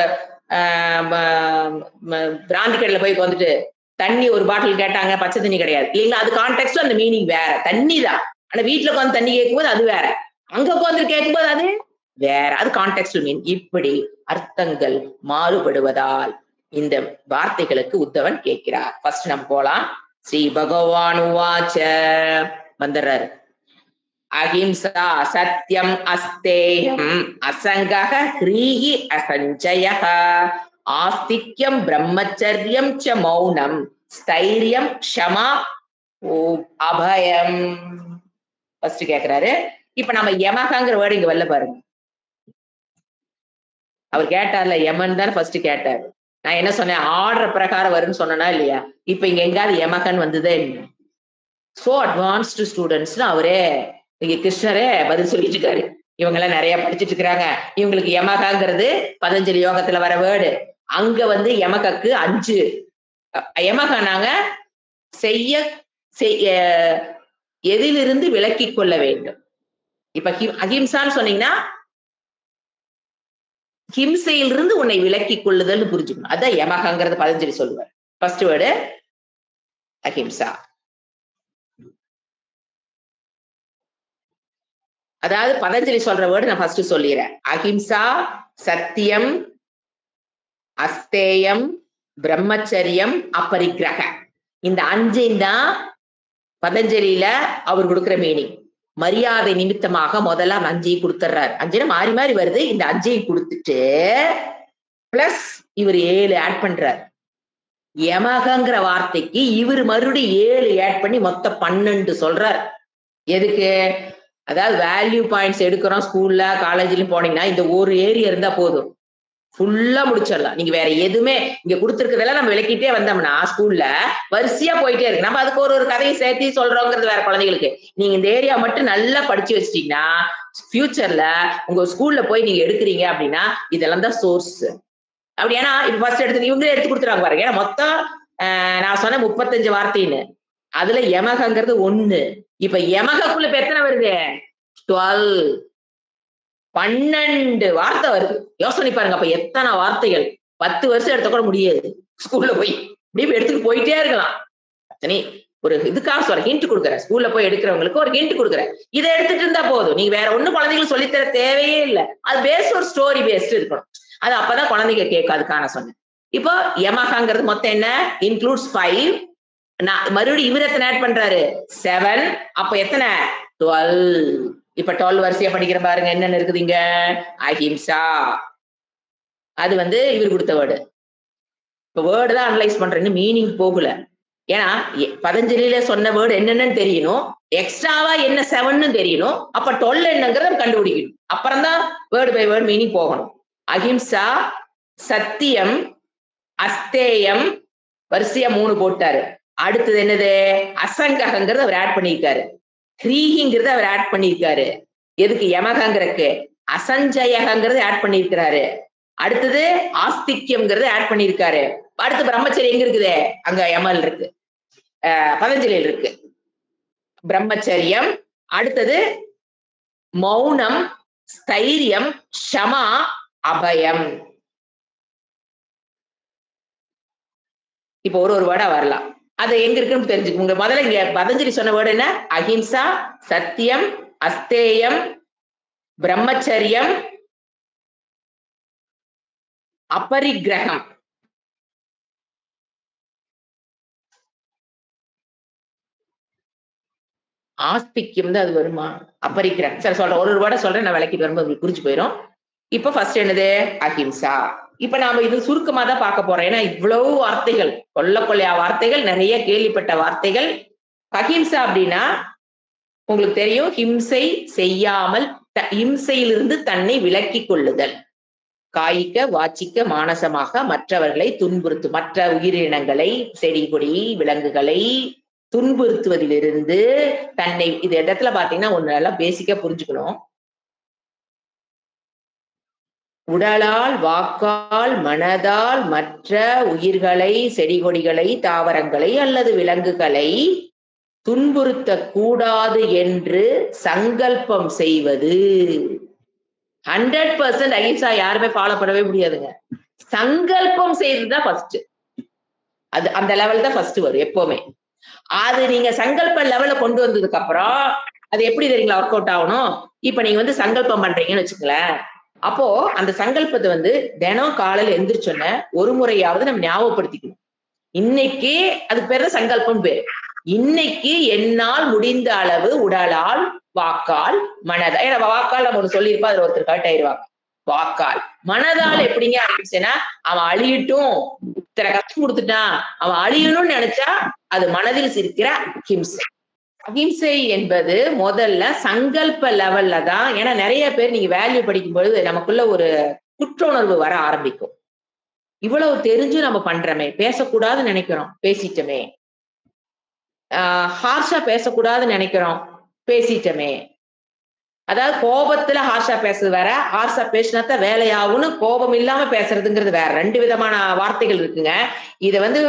பிராந்தி கடையில போய் வந்துட்டு தண்ணி ஒரு பாட்டில் கேட்டாங்க, பச்சை தண்ணி கிடையாது இல்லைங்களா, அது கான்டெக்ஸ்ட்ல அந்த மீனிங் வேற, தண்ணி தான். ஆனா வீட்டுல உட்காந்து தண்ணி கேட்கும்போது அது வேற, அங்க உட்காந்து கேட்கும்போது அது வேற, அது கான்டெக்ஸ்டுவல் மீன். இப்படி அர்த்தங்கள் மாறுபடுவதால் இந்த வார்த்தைகளுக்கு உத்தவன் கேட்கிறார். ஃபர்ஸ்ட் நம்ம போலாம். ஸ்ரீ பகவான் வாச்ச வந்துடுறாரு. அஹிம்சா சத்யம் அஸ்தேயம் அசங்கஹ ஹ்ரீஹி அசஞ்சயஹ ஆஸ்திக்யம் பிரம்மச்சரியம் ச மௌனம் ஸ்தைரியம் க்ஷமா அபயம். ஃபர்ஸ்ட் கேக்குறாரு. இப்ப நம்ம யமகங்கிற வேர்டு இங்க வரல பாருங்க. அவர் கேட்டார்ல, யமன் தான் ஃபர்ஸ்ட் கேட்டாரு. நான் என்ன சொன்னேன், ஆர்டர் பிரகாரம் வரும்னு சொன்னா இல்லையா? இப்ப இங்க எங்காவது யமகன் வந்ததே இல்லை. சோ அட்வான்ஸ்டு ஸ்டூடெண்ட்ஸ்னு அவரே இங்க கிருஷ்ணரே பதில் சொல்லிட்டு இருக்காரு. இவங்க எல்லாம் நிறைய படிச்சுட்டு இருக்கிறாங்க. இவங்களுக்கு யமகாங்கிறது பதஞ்சலி யோகத்துல வர வேர்டு. அங்க யமகக்கு 5 யமகானாங்க செய்ய எதிலிருந்து விலக்கி கொள்ள வேண்டும். இப்ப அஹிம்சான்னு சொன்னீங்கன்னா ஹிம்சையிலிருந்து உன்னை விலக்கி கொள்ளுதல் புரிஞ்சுக்கணும். அதான் யமகங்கிறது பதஞ்சலி சொல்லுவார். ஃபர்ஸ்ட் வேர்டு அஹிம்சா. அதாவது பதஞ்சலி சொல்ற வேர்டு நான் ஃபர்ஸ்ட் சொல்லிடுறேன். அஹிம்சா சத்தியம் அஸ்தேயம் பிரம்மச்சரியம் அபரிக்கிரக. இந்த 5 தான் பதஞ்சலியில அவர் கொடுக்கிற மீனிங். மரியாதை நிமித்தமாக முதல்ல 5 கொடுத்துறாரு. 5 மாறி மாறி வருது. இந்த 5 கொடுத்துட்டு பிளஸ் இவர் 7 ஆட் பண்றாரு. யமகங்கிற வார்த்தைக்கு இவர் மறுபடியும் 7 ஆட் பண்ணி மொத்தம் 12 சொல்றாரு. எதுக்கு? அதாவது வேல்யூ பாயிண்ட்ஸ் எடுக்கிறோம் ஸ்கூல்ல காலேஜ்லயும் போனீங்கன்னா இந்த ஒரு ஏரியா இருந்தா போதும், ஃபுல்லா முடிச்சிடலாம். நீங்க வேற எதுவுமே இங்க கொடுத்துருக்கிறதெல்லாம் நம்ம விளக்கிட்டே வந்தோம்னா ஸ்கூல்ல வரிசையா போயிட்டே இருக்கு. நம்ம அதுக்கு ஒரு கதையை சேர்த்து சொல்றோங்கிறது வேற குழந்தைகளுக்கு. நீங்க இந்த ஏரியா மட்டும் நல்லா படிச்சு வச்சிட்டீங்கன்னா ஃபியூச்சர்ல உங்க ஸ்கூல்ல போய் நீங்க எடுக்கிறீங்க அப்படின்னா இதெல்லாம் தான் சோர்ஸ். அப்படி ஏன்னா இப்ப ஃபர்ஸ்ட் எடுத்து இவங்களே எடுத்து கொடுத்துருவாங்க பாருங்க. ஏன்னா மொத்தம் நான் சொன்ன 35 வார்த்தைன்னு அதுல யமகங்கிறது 1. இப்ப யமகக்குள்ள இப்ப எத்தனை வருது? 12 12 வார்த்தை வருது. யோசனை பாருங்க. அப்ப எத்தனை வார்த்தைகள் 10 வருஷம் எடுத்த கூட முடியாது. ஸ்கூல்ல போய் இப்படி எடுத்துட்டு போயிட்டே இருக்கலாம். அத்தனை ஒரு இதுக்காக சொல்ற ஹிண்ட் கொடுக்குறேன். ஸ்கூல்ல போய் எடுக்கிறவங்களுக்கு ஒரு ஹிண்ட் கொடுக்குறேன். இதை எடுத்துட்டு இருந்தா போதும். நீங்க வேற ஒண்ணும் குழந்தைங்களுக்கு சொல்லித்தர தேவையே இல்லை. அது பேஸ்ட் ஒரு ஸ்டோரி பேஸ்ட் இருக்கணும். அது அப்பதான் குழந்தைங்க கேட்கும். அதுக்கான சொன்னேன். இப்போ யமகாங்கிறது மொத்தம் என்ன? இன்க்ளூட்ஸ் 5. மறுபடியும் இவர் எத்தனை ஆட் பண்றாரு? 7. அப்ப எத்தனை? 12. இப்ப 12 வரிசையா படிக்கிற பாருங்க. என்னன்னு இருக்குதுங்க? அஹிம்சா. அது வந்து இவர் கொடுத்த வேர்டு. இப்ப வேர்டு தான் அனலைஸ் பண்றேன்னு மீனிங் போகல. ஏன்னா பதஞ்சலியில சொன்ன வேர்டு என்னன்னு தெரியணும். எக்ஸ்ட்ராவா என்ன 7ன்னு தெரியணும். அப்ப 12 என்னங்கிறத கண்டுபிடிக்கணும். அப்புறம் தான் வேர்டு பை வேர்டு மீனிங் போகணும். அஹிம்சா, சத்தியம், அஸ்தேயம் வரிசையா 3 போட்டாரு. அடுத்தது என்னது? அசங்கங்கிறத அவர் ஆட் பண்ணியிருக்காரு. ஹ்ரீஹிங்கிறத அவர் ஆட் பண்ணியிருக்காரு. எதுக்கு? யமகங்கிறதுக்கு. அசஞ்சயகங்கிறத ஆட் பண்ணியிருக்கிறாரு. அடுத்தது ஆஸ்திக்யம்ங்கிறத ஆட் பண்ணியிருக்காரு. அடுத்து பிரம்மச்சரியம் எங்க இருக்குது? அங்க யமல் இருக்கு, பதஞ்சலியில் இருக்கு பிரம்மச்சரியம். அடுத்தது மௌனம், ஸ்தைரியம், ஷமா, அபயம். இப்ப ஒரு வேர்டா வரலாம். அது எங்க இருக்குன்னு தெரிஞ்சுக்கோங்க. முதல்ல இங்க பதஞ்சலி சொன்ன வேர்டு என்ன? அஹிம்சா, சத்தியம், அஸ்தேயம், பிரம்மச்சரியம், அபரிக்கிரகம். ஆஸ்திக்யம் தான் அது வருமா? அபரிக்கிரகம். சரி சொல்றேன். ஒரு வேர்டை சொல்றேன், நான் விளக்கிட்டு வரும்போது உங்களுக்கு புரிஞ்சு போயிடும். இப்ப ஃபர்ஸ்ட் என்னது? அஹிம்சா. இப்ப நாம இது சுருக்கமா தான் பார்க்க போறோம். ஏன்னா இவ்வளவு வார்த்தைகள், கொல்லையா வார்த்தைகள், நிறைய கேள்விப்பட்ட வார்த்தைகள். அஹிம்சா அப்படின்னா உங்களுக்கு தெரியும், ஹிம்சை செய்யாமல் ஹிம்சையிலிருந்து தன்னை விலக்கி கொள்ளுதல். காய்க வாச்சிக்க மானசமாக மற்றவர்களை துன்புறுத்தும், மற்ற உயிரினங்களை, செடி கொடி விலங்குகளை துன்புறுத்துவதிலிருந்து தன்னை. இது இடத்துல பாத்தீங்கன்னா ஒண்ணு நல்லா பேசிக்கா புரிஞ்சுக்கணும். உடலால், வாக்கால், மனதால் மற்ற உயிர்களை, செடி கொடிகளை, தாவரங்களை அல்லது விலங்குகளை துன்புறுத்த கூடாது என்று சங்கல்பம் செய்வது. 100% அஹிம்சா யாருமே ஃபாலோ பண்ணவே முடியாதுங்க. சங்கல்பம் செய்யறதுதான் ஃபர்ஸ்ட். அது அந்த லெவல் தான் ஃபர்ஸ்ட் வரும் எப்பவுமே. அது நீங்க சங்கல்ப லெவல்ல கொண்டு வந்ததுக்கு அப்புறம் அது எப்படி தெரியுங்களா ஒர்க் அவுட் ஆகணும்? இப்ப நீங்க வந்து சங்கல்பம் பண்றீங்கன்னு வச்சுக்கங்களேன். அப்போ அந்த சங்கல்பத்தை வந்து தினம் காலையில எந்திரிச்சோன்ன ஒரு முறையாவது நம்ம ஞாபகப்படுத்திக்கணும். இன்னைக்கு அதுக்கு பேர் தான் சங்கல்பம் பேர். இன்னைக்கு என்னால் முடிந்த அளவு உடலால், வாக்கால், மனதால். ஏன்னா வாக்கால் நம்ம ஒண்ணு சொல்லியிருப்பா, அதுல ஒருத்தர் கரெக்ட் ஆயிடுவாங்க. வாக்கால். மனதால் எப்படிங்க ஆரம்பிச்சேன்னா, அவன் அழியட்டும், இத்தனை கஷ்டம் கொடுத்துட்டான், அவன் அழியணும்னு நினைச்சா அது மனதில் இருக்கிற அஹிம்சை. அஹிம்சை என்பது முதல்ல சங்கல்ப லெவல்ல தான். ஏன்னா நிறைய பேர் நீங்க வேல்யூ படிக்கும் பொழுது நமக்குள்ள ஒரு குற்ற உணர்வு வர ஆரம்பிக்கும். இவ்வளவு தெரிஞ்சு நம்ம பண்றோமே, பேசக்கூடாதுன்னு நினைக்கிறோம், பேசிட்டோமே. ஹார்ஷா பேசக்கூடாதுன்னு நினைக்கிறோம், பேசிட்டோமே. அதாவது கோபத்துல ஹார்ஷா பேசுறது வேற, ஹார்ஷா பேசினாத்தான் வேலையாகும்னு கோபம் இல்லாம பேசுறதுங்கிறது வேற. 2 விதமான வார்த்தைகள் இருக்குங்க. இதை வந்து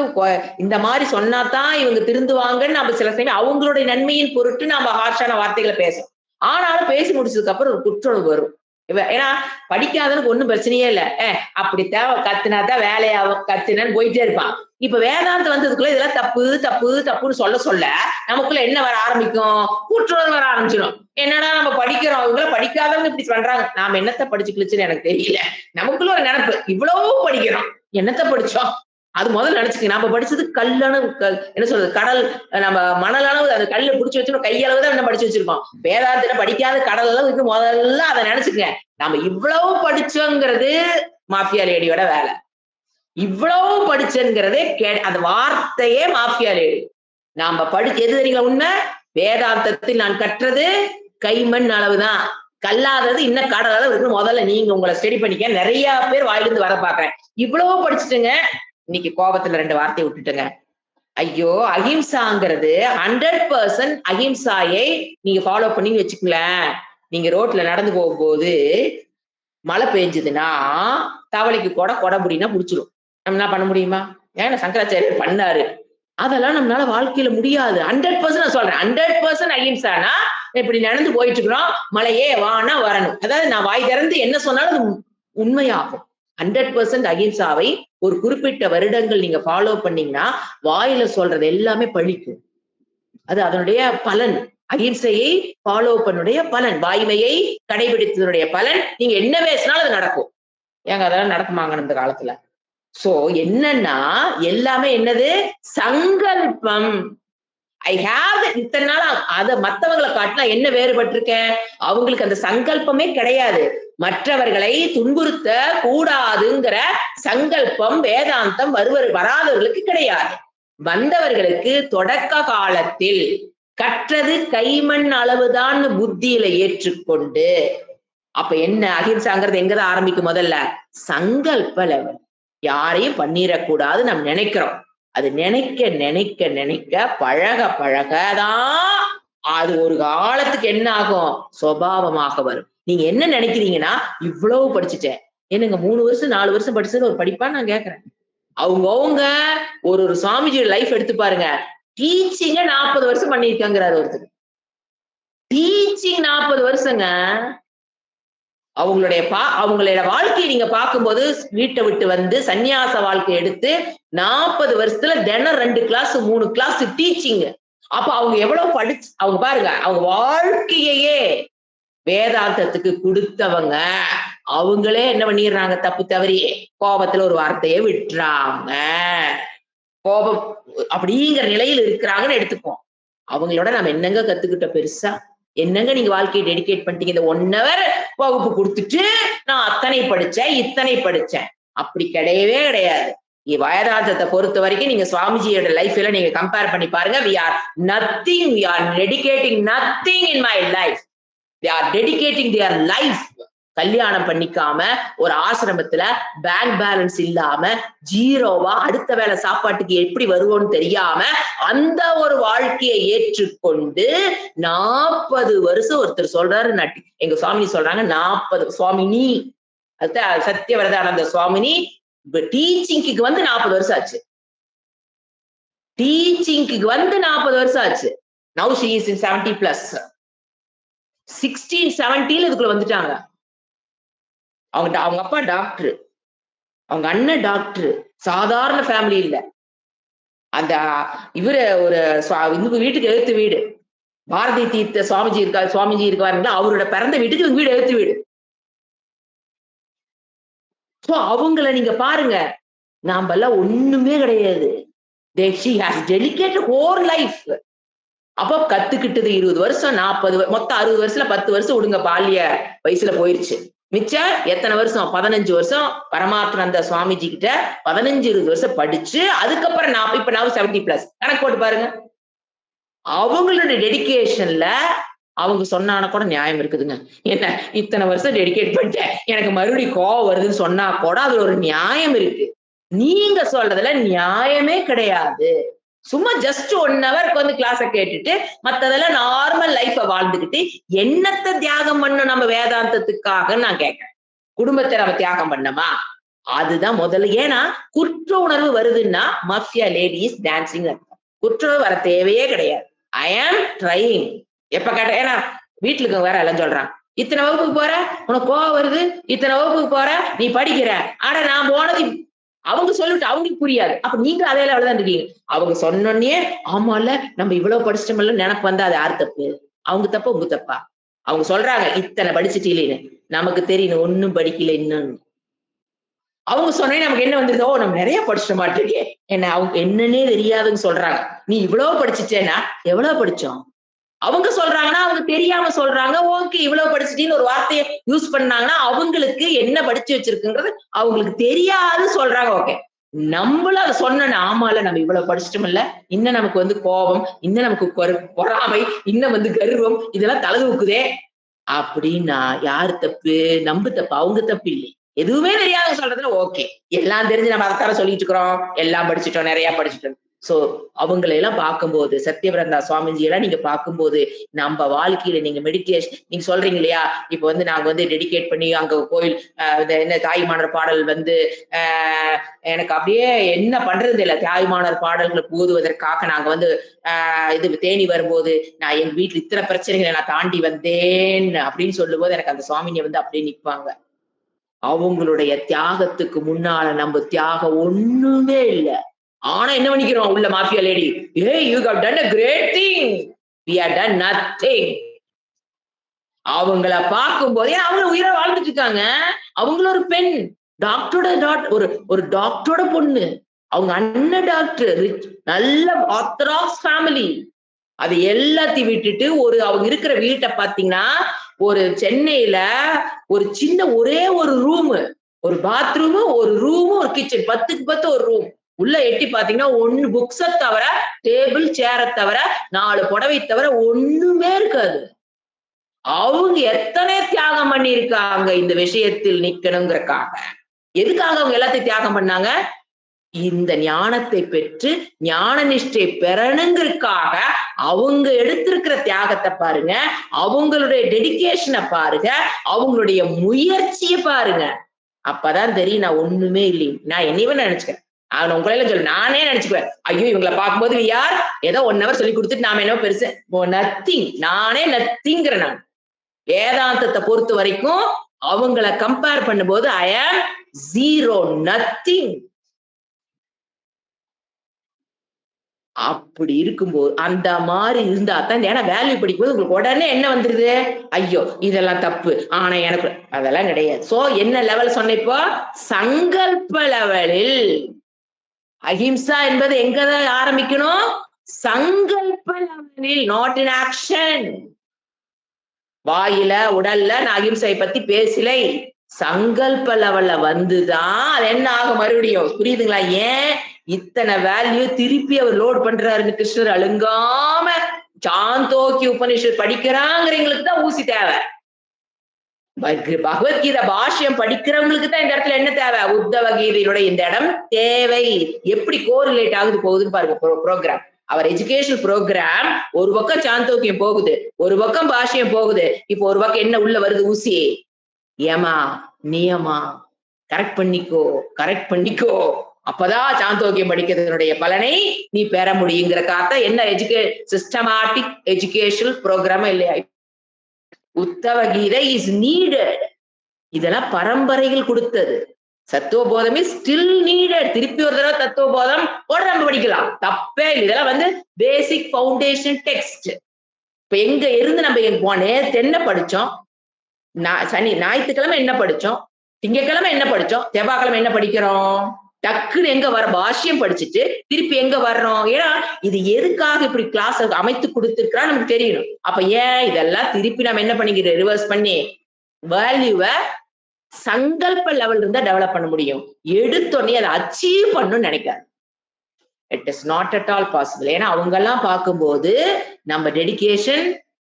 இந்த மாதிரி சொன்னாதான் இவங்க திருந்துவாங்கன்னு நம்ம சில சமயம் அவங்களுடைய நன்மையின் பொருட்டு நம்ம ஹார்ஷான வார்த்தைகளை பேசுறோம். ஆனாலும் பேசி முடிச்சதுக்கு அப்புறம் ஒரு குற்றணர்வு வரும். ஏன்னா படிக்காதனுக்கு ஒண்ணும் பிரச்சனையே இல்லை. அப்படித்தான் கத்துனாதான் வேலையாகும், கத்துனன்னு போயிட்டே இருப்பான். இப்ப வேதாந்தம் வந்ததுக்குள்ள இதெல்லாம் தப்பு தப்பு தப்புன்னு சொல்ல நமக்குள்ள என்ன வர ஆரம்பிக்கும்? கூட்டுறவு வர ஆரம்பிச்சிடும். என்னடா நம்ம படிக்கிறோம், இவங்கள படிக்காதவங்க இப்படி பண்றாங்க, நாம என்னத்த படிச்சு கிழிச்சுன்னு எனக்கு தெரியல. நமக்குள்ள ஒரு நினைப்பு, இவ்வளவு படிக்கிறோம், என்னத்த படிச்சோம்? அது முதல்ல நினைச்சுக்க. நம்ம படிச்சது கல்லளவு, என்ன சொல்றது, கடல், நம்ம மணல் அளவு, அது கல்ல பிடிச்சி வச்சிருக்கோம், கையளவு தான் என்ன படிச்சு வச்சிருக்கோம். வேதாந்தத்துல படிக்காத கடல் அளவு இருக்கு. முதல்ல அதை நினைச்சுக்க. நம்ம இவ்வளவு படிச்சோங்கிறது மாஃபியா லேடியோட வேலை. இவ்வளவு படிச்சுங்கிறதே அந்த வார்த்தையே மாஃபியா லேடி. நாம படிச்சு எது தெரியுங்களா உண்மை? வேதாந்தத்தில் நான் கற்றது கைமண் அளவுதான், கல்லாதது இன்னும் கடல் அளவு இருக்கு. முதல்ல நீங்க உங்களை ஸ்டடி பண்ணிக்க. நிறைய பேர் வாயிலிருந்து வர பாக்குறேன், இவ்வளவு படிச்சுட்டுங்க, இன்னைக்கு கோபத்துல 2 வார்த்தையை விட்டுட்டுங்க. ஐயோ, அஹிம்சாங்கிறது 100% அஹிம்சாயை நீங்க ஃபாலோ பண்ணி வச்சுக்கங்களேன். நீங்க ரோட்ல நடந்து போகும்போது மழை பெஞ்சதுன்னா தவளைக்கு கொடை முடினா பிடிச்சிரும். நம்ம என்ன பண்ண முடியுமா? ஏன்னா சங்கராச்சாரியர் பண்ணாரு. அதெல்லாம் நம்மளால வாழ்க்கையில முடியாது. 100% நான் சொல்றேன், 100% அஹிம்சானா இப்படி நடந்து போயிட்டு இருக்கிறோம், மழையே வானா வரணும். அதாவது நான் வாய் திறந்து என்ன சொன்னாலும் அது உண்மையாகும். 100% அகிம்சாவை ஒரு குறிப்பிட்ட வருடங்கள் நீங்க ஃபாலோ பண்ணீங்கன்னா வாயில சொல்றது எல்லாமே பழிக்கும். அது அதனுடைய பலன். அகிம்சையை ஃபாலோ பண்ணுடைய பலன், வாய்மையை கடைபிடித்ததனுடைய பலன். நீங்க என்ன பேசினாலும் அது நடக்கும். ஏங்க அதெல்லாம் நடக்குமாங்க இந்த காலத்துல? சோ என்னன்னா எல்லாமே என்னது சங்கல்பம். ஐ ஹாவ் இத்தனை நாளா அத மத்தவங்களை காட்டினா என்ன வேறுபட்டிருக்கேன்? அவங்களுக்கு அந்த சங்கல்பமே கிடையாது. மற்றவர்களை துன்புறுத்த கூடாதுங்கிற சங்கல்பம் வேதாந்தம் வராதவர்களுக்கு கிடையாது. வந்தவர்களுக்கு தொடக்க காலத்தில் கற்றது கைமண் அளவுதான் புத்தியில ஏற்றுக்கொண்டு, அப்ப என்ன அகிம்சாங்கிறது எங்கதான் ஆரம்பிக்கும்? முதல்ல சங்கல்ப லெவல். யாரையும் பண்ணிடக்கூடாது நம்ம நினைக்கிறோம். அது நினைக்க நினைக்க நினைக்க பழக பழகதான் அது ஒரு காலத்துக்கு என்ன ஆகும்? சுபாவமாக வரும். நீங்க என்ன நினைக்கிறீங்கன்னா இவ்வளவு படிச்சுட்டேன், என்னங்க 3 வருஷம் 4 வருஷம் படிச்சது ஒரு படிப்பா நான் கேட்கிறேன். அவங்கவுங்க ஒரு சுவாமிஜி லைஃப் எடுத்து பாருங்க. டீச்சிங்க 40 வருஷம் பண்ணிருக்காங்கிறாரு ஒருத்தர். டீச்சிங் 40 வருஷங்க. அவங்களோட வாழ்க்கையை நீங்க பார்க்கும்போது வீட்டை விட்டு வந்து சன்னியாச வாழ்க்கை எடுத்து 40 வருஷத்துல தினம் 2 கிளாஸ் 3 கிளாஸ் டீச்சிங். அப்ப அவங்க எவ்வளவு படிச்சு அவங்க பாருங்க, அவங்க வாழ்க்கையே வேதாந்தத்துக்கு கொடுத்தவங்க. அவங்களே என்ன பண்ணிடுறாங்க? தப்பு தவறி கோபத்துல ஒரு வார்த்தையை விட்டுறாங்க. கோபம் அப்படிங்கிற நிலையில் இருக்கிறாங்கன்னு எடுத்துப்போம். அவங்களோட நம்ம என்னங்க கத்துக்கிட்ட பெருசா? என்னங்க நீங்க வாழ்க்கையை டெடிகேட் பண்ணிட்டீங்க? இந்த 1 hour வகுப்பு கொடுத்துட்டு நான் அத்தனை படிச்சேன் இத்தனை படிச்சேன். அப்படி கிடையவே கிடையாது. வேதாந்தத்தை பொறுத்த வரைக்கும் நீங்க சுவாமிஜியோட லைஃப்ல நீங்க கம்பேர் பண்ணி பாருங்க. we are nothing, we are dedicating nothing in my life. they are dedicating their life. கல்யாணம் பண்ணிக்காம ஒரு ஆசிரமத்துல பேங்க் பேலன்ஸ் இல்லாம ஜீரோவா அடுத்த வேலை சாப்பாட்டுக்கு எப்படி வருவோம்னு தெரியாம அந்த ஒரு வாழ்க்கையை ஏற்றுக்கொண்டு 40 வருஷம் ஒருத்தர் சொல்றாரு. எங்க சுவாமி சொல்றாங்க 40 சுவாமினி அதுதான் சத்யவரதானந்த சுவாமினி டீச்சிங்க்கு வந்து 40 வருஷம் ஆச்சு. டீச்சிங்க்கு வந்து 40 வருஷம் ஆச்சு. Now she is in 70+. 1670 இதுக்குள்ள வந்துட்டாங்க. அவங்க அப்பா டாக்டர், அவங்க அண்ணன் டாக்டர், சாதாரண ஃபேமிலி இல்ல. அந்த இவரு ஒரு வீட்டுக்கு எழுத்து வீடு. பாரதி தீர்த்த சுவாமிஜி இருக்காருங்களா, அவரோட பிறந்த வீட்டுக்கு இவங்க வீடு எழுத்து வீடு. சோ அவங்கள நீங்க பாருங்க, நாம எல்லாம் ஒண்ணுமே கிடையாது. she has dedicated whole life. அப்ப கத்துக்கிட்டது 20 வருஷம் 40 மொத்தம் 60 வருஷத்துல 10 வருஷம் விடுங்க பால்ய வயசுல போயிருச்சு. மிச்சம் எத்தனை வருஷம்? 15 வருஷம் பரமாத்மந்த சுவாமிஜி கிட்ட 15-20 வருஷம் படிச்சு அதுக்கப்புறம் இப்ப 70+. கணக்கு போட்டு பாருங்க. அவங்களோட டெடிகேஷன்ல அவங்க சொன்னான கூட நியாயம் இருக்குதுங்க. என்ன இத்தனை வருஷம் டெடிகேட் பண்ணிட்டேன், எனக்கு மறுபடியும் கோவம் வருதுன்னு சொன்னா கூட அதுல ஒரு நியாயம் இருக்கு. நீங்க சொல்றதுல நியாயமே கிடையாது. சும்மா ஜஸ்ட் 1 hour வந்து கிளாஸ கேட்டுட்டு மத்ததெல்லாம் நார்மல் லைஃப வாழ்ந்துகிட்டு என்னத்தை தியாகம் பண்ணும் நம்ம வேதாந்தத்துக்காக நான் கேட்கிறேன். குடும்பத்தை நம்ம தியாகம் பண்ணமா? அதுதான் முதல்ல. ஏன்னா குற்ற உணர்வு வருதுன்னா மஃபியா லேடிஸ் டான்சிங். குற்ற உணர்வு வர தேவையே கிடையாது. ஐ ஆம் ட்ரைங். எப்ப கேட்ட ஏன்னா வீட்டுக்கு வேற எல்லாம் சொல்றான், இத்தனை வகுப்புக்கு போற உனக்கு கோவம் வருது, இத்தனை வகுப்புக்கு போற நீ படிக்கிற. ஆனா நான் போனது அவங்க சொல்லிட்டு அவங்களுக்கு புரியாது. அப்ப நீங்க அதே லெவல்தான் இருக்கீங்க. அவங்க சொன்னோன்னே ஆமால நம்ம இவ்வளவு படிச்சிட்டோம்ல நினைப்பு வந்தா அது யாரு தப்பு? அவங்க தப்பா உங்க தப்பா? அவங்க சொல்றாங்க இத்தனை படிச்சுட்டீன்னு, நமக்கு தெரியும் ஒண்ணும் படிக்கல இன்னொன்னு. அவங்க சொன்னே நமக்கு என்ன வந்துருதோ நம்ம நிறைய படிச்சிட மாட்டேங்க. என்ன அவங்க என்னன்னே தெரியாதுன்னு சொல்றாங்க. நீ இவ்வளவு படிச்சுட்டேன்னா எவ்வளவு படிச்சோம்? அவங்க சொல்றாங்கன்னா அவங்க தெரியாம சொல்றாங்க. ஓகே இவ்வளவு படிச்சுட்டீன்னு ஒரு வார்த்தையை யூஸ் பண்ணாங்கன்னா அவங்களுக்கு என்ன படிச்சு வச்சிருக்குன்றது அவங்களுக்கு தெரியாது சொல்றாங்க. ஓகே நம்மளும் அதை சொன்ன ஆமால நம்ம இவ்வளவு படிச்சிட்டோம்ல, இன்னும் நமக்கு வந்து கோபம், இன்னும் நமக்கு பொறாமை, இன்னும் வந்து கர்வம் இதெல்லாம் தலை தூக்குதே அப்படின்னா யாரு தப்பு? நம்ம தப்பு, அவங்க தப்பு இல்லை. எதுவுமே தெரியாத சொல்றதுல ஓகே எல்லாம் தெரிஞ்சு நம்ம அதைத்தான சொல்லிட்டு இருக்கிறோம், எல்லாம் படிச்சுட்டோம் நிறைய படிச்சுட்டோம். சோ அவங்களை எல்லாம் பார்க்கும்போது, சத்யபிரதா சுவாமிஜி எல்லாம் நீங்க பார்க்கும்போது, நம்ம வாழ்க்கையில நீங்க மெடிடேஷன் நீங்க சொல்றீங்க இல்லையா? இப்ப வந்து நாங்க வந்து டெடிகேட் பண்ணி அங்க கோயில் என்ன தாயுமானவர் பாடல் வந்து அ எனக்கு அப்படியே என்ன பண்றது இல்ல. தாயுமானவர் பாடல்கள ஓதுவதற்காக நாங்க வந்து இது தேனி வரும்போது, நான் எங்க வீட்ல இத்தன பிரச்சனைகள நான் தாண்டி வந்தேன் அப்படின்னு சொல்லும்போது, எனக்கு அந்த சுவாமிங்க வந்து அப்படியே நிப்பாங்க. அவங்களுடைய தியாகத்துக்கு முன்னால நம்ம தியாகம் ஒண்ணுமே இல்ல. ஆனா என்ன பண்ணிக்கிறோம் உள்ள மாஃபியா லேடி. ஏய் you have done a great thing. We have done nothing. அவங்கள பார்க்கும்போதே அவங்க உயிரா வாழ்ந்துட்டு இருக்காங்க. அவங்களும் ஒரு பெண். டாக்டரோட ஒரு ஒரு டாக்டரோட பொண்ணு. அவங்க அண்ணன் டாக்டர். நல்ல ஆர்த்தடாக்ஸ் ஃபேமிலி. அது எல்லாத்தையும் விட்டுட்டு அவங்க இருக்கிற வீட்ட பார்த்தீங்கன்னா, ஒரு சென்னையில ஒரு சின்ன ஒரே ஒரு ரூமு. ஒரு பாத்ரூமு, ஒரு ரூமு, ஒரு கிச்சன். 10க்கு 10 ஒரு ரூம். உள்ள எட்டி பார்த்தீங்கன்னா, 1 புக்ஸ தவிர, டேபிள், சேர தவிர, 4 புடவை தவிர ஒண்ணுமே இருக்காது. அவங்க எத்தனை தியாகம் பண்ணியிருக்காங்க இந்த விஷயத்தில் நிக்கணுங்கிறக்காக. எதுக்காக அவங்க எல்லாத்தையும் தியாகம் பண்ணாங்க? இந்த ஞானத்தை பெற்று ஞான நிஷ்டை பெறணுங்கிறதுக்காக அவங்க எடுத்திருக்கிற தியாகத்தை பாருங்க, அவங்களுடைய டெடிகேஷனை பாருங்க, அவங்களுடைய முயற்சியை பாருங்க. அப்பதான் தெரியும் நான் ஒண்ணுமே இல்லை. நான் என்னையவே நினைச்சுக்கிறேன். நான் உங்களையெல்லாம் சொல்ல நானே நினைச்சுக்குவேன். ஐயோ இவங்களை பார்க்கும்போது யார் ஏதோ 1 ஹவர் சொல்லி கொடுத்துட்டு நாம என்ன பெருசு நத்திங். நானே நத்திங்கிறேன் நான். வேதாந்தத்தை பொறுத்த வரைக்கும் அவங்கள கம்பேர் பண்ணும்போது ஐ ஆம் ஜீரோ நத்திங். அப்படி இருக்கும்போது அந்த மாதிரி இருந்தா தான் ஏன்னா வேல்யூ படிக்கும்போது உங்களுக்கு உடனே என்ன வந்துருது ஐயோ இதெல்லாம் தப்பு ஆனா எனக்கு அதெல்லாம் கிடையாது. சோ என்ன லெவல் சொன்ன இப்போ சங்கல்ப லெவலில் அஹிம்சா என்பது எங்கதான் ஆரம்பிக்கணும் சங்கல்ப லெவலில் நாட் இன் ஆக்ஷன். வாயில உடல்ல நான் அஹிம்சை பத்தி பேசலை சங்கல்ப லெவல்ல வந்துதான் அது என்ன ஆகும் மறுபடியும் புரியுதுங்களா? ஏன் இத்தனை வேல்யூ திருப்பி அவர் லோட் பண்றாருன்னு கிருஷ்ணர் அழுங்காம சாந்தோக்கி உபனிஷத் படிக்கிறாங்கிறவங்களுக்கு தான் ஊசி தேவை. பகவத்கீதை பாஷ்யம் படிக்கிறவங்களுக்கு தான் இந்த இடத்துல என்ன தேவை உத்தவ கீதையினுடைய இந்த இடம் தேவை. எப்படி கோரிலேட் ஆகுது போகுதுன்னு பாருங்க ப்ரோக்ராம். அவர் எஜுகேஷன் ப்ரோக்ராம் ஒரு பக்கம் சாந்தோக்கியம் போகுது ஒரு பக்கம் பாஷ்யம் போகுது. இப்போ ஒரு பக்கம் என்ன உள்ள வருது ஊசி ஏமா நியமா கரெக்ட் பண்ணிக்கோ அப்பதான் சாந்தோக்கியம் படிக்கிறதுனுடைய பலனை நீ பெற முடியுங்கிறக்காக என்ன சிஸ்டமேட்டிக் எஜுகேஷனல் ப்ரோக்ராம் இல்லையா? உத்தவ கீதை இஸ் நீடட். இதெல்லாம் பரம்பரைகள் கொடுத்தது. சத்துவபோதம் இஸ் ஸ்டில் நீடட். திருப்பி ஒரு தடவை தத்துவபோதம் கூட நம்ம படிக்கலாம் தப்பே இல்லை. இதெல்லாம் வந்து பேசிக் பவுண்டேஷன் டெக்ஸ்ட். இப்ப எங்க இருந்து நம்ம நேத்து என்ன படிச்சோம்? ஞாயிற்றுக்கிழமை என்ன படிச்சோம்? திங்கட்கிழமை என்ன படிச்சோம்? செவ்வாய்க்கிழமை என்ன படிக்கிறோம்? டக்குன்னு எங்க வர பாஷ்யம் படிச்சுட்டு திருப்பி எங்க வர்றோம்? ஏன்னா இது எதுக்காக இப்படி கிளாஸ் அமைத்து கொடுத்துருக்கா நமக்கு தெரியணும். அப்ப ஏன் இதெல்லாம் திருப்பி நம்ம என்ன பண்ணிக்கிறோம் ரிவர்ஸ் பண்ணி வேல்யூவை சங்கல்ப லெவல் இருந்தா டெவலப் பண்ண முடியும். எடுத்தோடனே அதை அச்சீவ் பண்ணணும்னு நினைக்காது. It is not at all possible. ஏன்னா அவங்க எல்லாம் பார்க்கும்போது நம்ம டெடிகேஷன்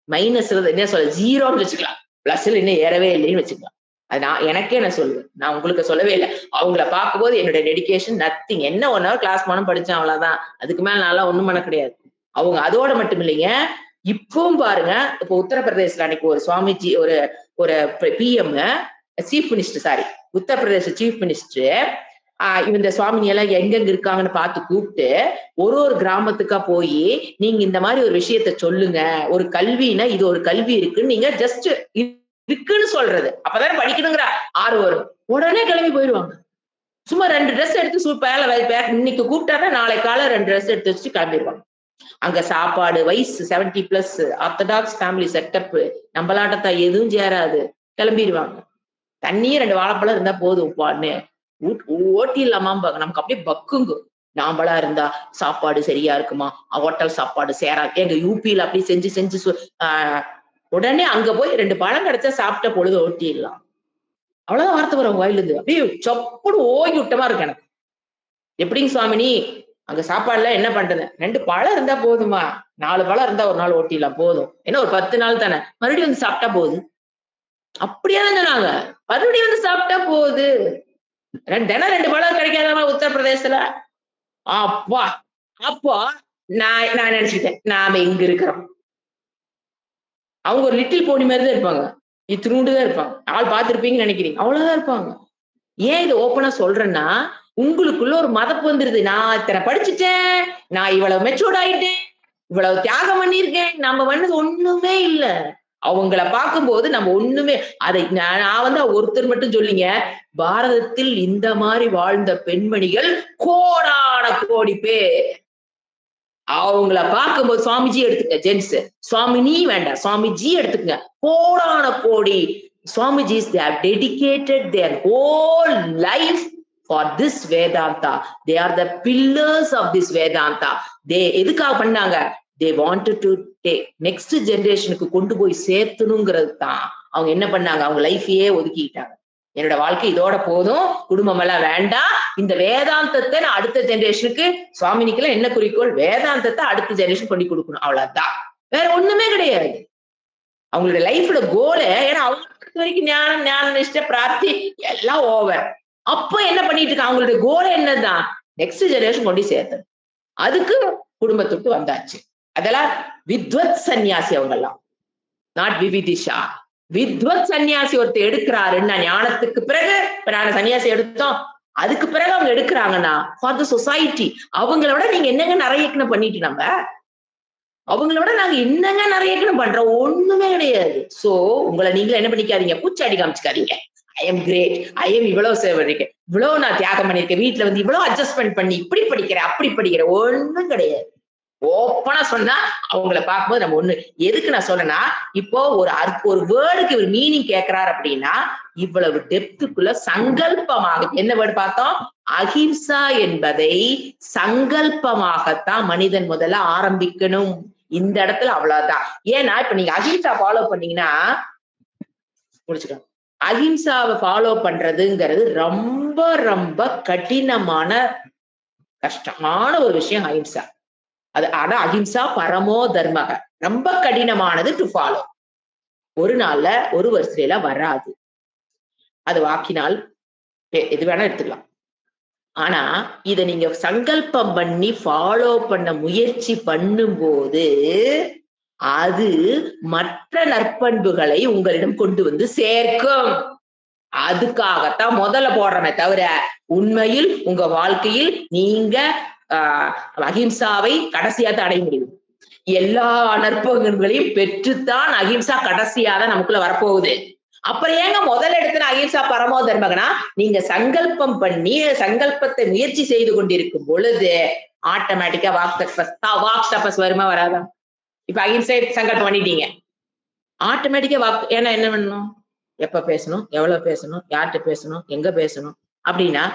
மைனஸ் என்ன சொல்ல ஜீரோன்னு வச்சுக்கலாம். பிளஸ்ல இன்னும் ஏறவே இல்லைன்னு வச்சுக்கலாம். அது நான் எனக்கே நான் சொல்லுவேன். நான் உங்களுக்கு சொல்லவே இல்லை. அவங்கள பார்க்கும்போது என்னுடைய டெடிகேஷன் நத்திங். என்ன 1 ஹவர் கிளாஸ் போனோம் படிச்சேன் அவ்வளவுதான். அதுக்கு மேல நான்லாம் ஒண்ணும் பண்ண கிடையாது. அவங்க அதோட மட்டும் இல்லைங்க. இப்பவும் பாருங்க இப்போ உத்தரப்பிரதேசல அன்னைக்கு ஒரு சுவாமிஜி ஒரு ஒரு PM chief minister sorry Uttar Pradesh chief minister இந்த சுவாமினி எல்லாம் எங்கெங்க இருக்காங்கன்னு பார்த்து கூப்பிட்டு ஒரு கிராமத்துக்கா போய் நீங்க இந்த மாதிரி ஒரு விஷயத்த சொல்லுங்க. ஒரு கல்வினா இது ஒரு கல்வி இருக்குன்னு நீங்க ஜஸ்ட் இருக்குன்னு சொல்றது அப்பதானே படிக்கணுங்கிற ஆர்வம் வரும். உடனே கிளம்பி போயிடுவாங்க. சும்மா 2 ட்ரெஸ் எடுத்து இன்னைக்கு கூப்பிட்டாருன்னா நாளை காலை 2 ட்ரெஸ் எடுத்து வச்சுட்டு கிளம்பிடுவாங்க. அங்க சாப்பாடு வயசு 70+ ஆர்த்தடாக்ஸ் ஃபேமிலி செட்டப் நம்மளாட்டத்தான் எதுவும் சேராது கிளம்பிடுவாங்க. தண்ணியே 2 வாழைப்பழம் இருந்தா போதும் ஓட்டி இல்லாமாம்பாங்க. நமக்கு அப்படியே பக்குங்க. நாம்பளா இருந்தா சாப்பாடு சரியா இருக்குமா? ஹோட்டல் சாப்பாடு சேராது. எங்க யூபியில அப்படி செஞ்சு உடனே அங்க போய் 2 பழம் கிடைச்சா சாப்பிட்ட பொழுது ஓட்டிடலாம். அவ்வளவுதான் வார்த்தை வரும் வாயில இருந்து. அப்படியே சப்புடு ஓங்கி விட்டமா இருக்கு எனக்கு. எப்படிங்க சுவாமினி அங்க சாப்பாடுலாம் என்ன பண்றது? 2 பழம் இருந்தா போதுமா? 4 பழம் இருந்தா ஒரு நாள் ஓட்டிடலாம் போதும். ஏன்னா ஒரு 10 நாள் தானே மறுபடியும் வந்து சாப்பிட்டா போகுது. அப்படியே தான் சொன்னாங்க. மறுபடியும் வந்து சாப்பிட்டா போகுது. தினம் 2 பழம் கிடைக்காதமா உத்தரப்பிரதேசல? அப்பா அப்போ நான் நான் நினைச்சுக்கிட்டேன், நாம எங்க இருக்கிறோம்? அவங்க ஒரு லிட்டில் போனி மாதிரி தான் இருப்பாங்க. இத்துணூண்டு தான் இருப்பாங்க. ஆள் பார்த்திருப்பீங்கன்னு நினைக்கிறீங்க. அவ்வளவுதான் இருப்பாங்க. ஏன் இத ஓப்பனா சொல்றேன்னா, உங்களுக்குள்ள ஒரு மதப்பு வந்துருது. நான் இத்தன படிச்சுட்டேன், நான் இவ்வளவு மெச்சூர்ட் ஆயிட்டேன், இவ்வளவு தியாகம் பண்ணியிருக்கேன். நம்ம பண்ணது ஒண்ணுமே இல்ல. அவங்கள பார்க்கும்போது நம்ம ஒண்ணுமே அதை நான் வந்து ஒருத்தர் மட்டும் சொல்லிங்க. பாரதத்தில் இந்த மாரி வாழ்ந்த பெண்மணிகள் கோடான கோடி பேர். அவங்கள பார்க்கும்போது சுவாமிஜி எடுத்துக்க ஜென்ஸ். சுவாமினி வேண்டாம். சுவாமிஜி எடுத்துக்கங்க. கோடான கோடி Swamiji's, they have dedicated their whole life for this Vedanta. They are the pillars of this Vedanta. They எதுக்காக பண்ணாங்க? They wanted to take next generationக்கு கொண்டு போய் சேர்த்தணுங்கிறது தான். அவங்க என்ன பண்ணாங்க? அவங்க லைஃபையே ஒதுக்கிட்டாங்க. என்னோட வாழ்க்கை இதோட போதும், குடும்பம் எல்லாம் வேண்டாம். இந்த வேதாந்தத்தை நான் அடுத்த ஜெனரேஷனுக்கு, சுவாமினிக்கெல்லாம் என்ன குறிக்கோள்? வேதாந்தத்தை அடுத்த ஜெனரேஷன் கொண்டு கொடுக்கணும். அவ்வளவுதான். வேற ஒண்ணுமே கிடையாது. அவங்களோட லைஃப்ல கோல, ஏன்னா அவங்க வரைக்கும் ஞானம், ஞான நிஷ்ட, பிராப்தி எல்லாம் ஓவர். அப்ப என்ன பண்ணிட்டு இருக்காங்க? அவங்களுடைய கோல் என்னதான்? நெக்ஸ்ட் ஜெனரேஷன் கொண்டு சேர்த்து. அதுக்கு குடும்பத்துக்கு வந்தாச்சு. அதெல்லாம் வித்வத் சன்னியாசி அவங்க எல்லாம், நாட் விவிதிஷா. வித்வத் சன்னியாசி ஒருத்தர் எடுக்கிறாருன்னா ஞானத்துக்கு பிறகு, இப்ப நாங்க சன்னியாசி எடுத்தோம், அதுக்கு பிறகு அவங்க எடுக்கிறாங்கன்னா ஃபார் த சொசைட்டி. அவங்களோட நீங்க என்னங்க நிறைய பண்ணிட்டு நம்ம அவங்களோட நாங்க என்னங்க நிறைய பண்றோம்? ஒண்ணுமே கிடையாது. சோ உங்களை நீங்களே என்ன பண்ணிக்காதீங்க, பூச்சாடி காமிச்சுக்காதீங்க. I am great, I am இவ்வளவு சேவரிக்கேன், இவ்வளவு நான் தியாகம் பண்ணிருக்கேன், வீட்டுல வந்து இவ்வளவு அட்ஜஸ்ட்மெண்ட் பண்ணி இப்படி படிக்கிறேன் அப்படி படிக்கிறேன், ஒண்ணும் கிடையாது. ஓப்பனா சொன்னா அவங்கள பார்க்கும்போது நம்ம ஒண்ணு எதுக்கு நான் சொல்றேன்னா, இப்போ ஒரு வேர்டுக்கு ஒரு மீனிங் கேட்கிறார் அப்படின்னா, இவ்வளவு டெப்துக்குள்ள சங்கல்பமாக என்ன வேர்டு பார்த்தோம்? அஹிம்சா என்பதை சங்கல்பமாகத்தான் மனிதன் முதல்ல ஆரம்பிக்கணும். இந்த இடத்துல அவ்வளவுதான். ஏன்னா இப்ப நீங்க அஹிம்சா ஃபாலோ பண்ணீங்கன்னா முடிச்சுக்கோங்க. அஹிம்சாவை ஃபாலோ பண்றதுங்கிறது ரொம்ப ரொம்ப கடினமான கஷ்டமான ஒரு விஷயம் அஹிம்சா. அது ஆனா அஹிம்சா பரமோ தர்மக, ரொம்ப கடினமானது டு ஃபாலோ. ஒரு நாள்ல ஒரு வருஷத்துல வராது. அது வாக்கினால் எது வேணா எடுத்துக்கலாம். ஆனா இத நீங்க சங்கல்பம் பண்ணி ஃபாலோ பண்ண முயற்சி பண்ணும்போது அது மற்ற நற்பண்புகளை உங்களிடம் கொண்டு வந்து சேர்க்கும். அதுக்காகத்தான் முதல்ல போடுறமே தவிர, உண்மையில் உங்க வாழ்க்கையில் நீங்க அஹிம்சாவை கடைசியாத்தான் அடைய முடியும். எல்லா நற்பண்புகளையும் பெற்றுத்தான் அஹிம்சா கடைசியாதான் நமக்குள்ள வரப்போகுது. அப்புறம் ஏங்க முதல் இடத்துல அஹிம்சா பரமோ தர்மகனா? நீங்க சங்கல்பம் பண்ணி சங்கல்பத்தை முயற்சி செய்து கொண்டிருக்கும் பொழுது ஆட்டோமேட்டிக்கா வாக் தபஸ் வருமா வராதா? இப்ப அஹிம்சை சங்கல்பம் பண்ணிட்டீங்க, ஆட்டோமேட்டிக்கா ஏன்னா என்ன பண்ணணும்? எப்ப பேசணும், எவ்வளவு பேசணும், யார்கிட்ட பேசணும், எங்க பேசணும் அப்படின்னா,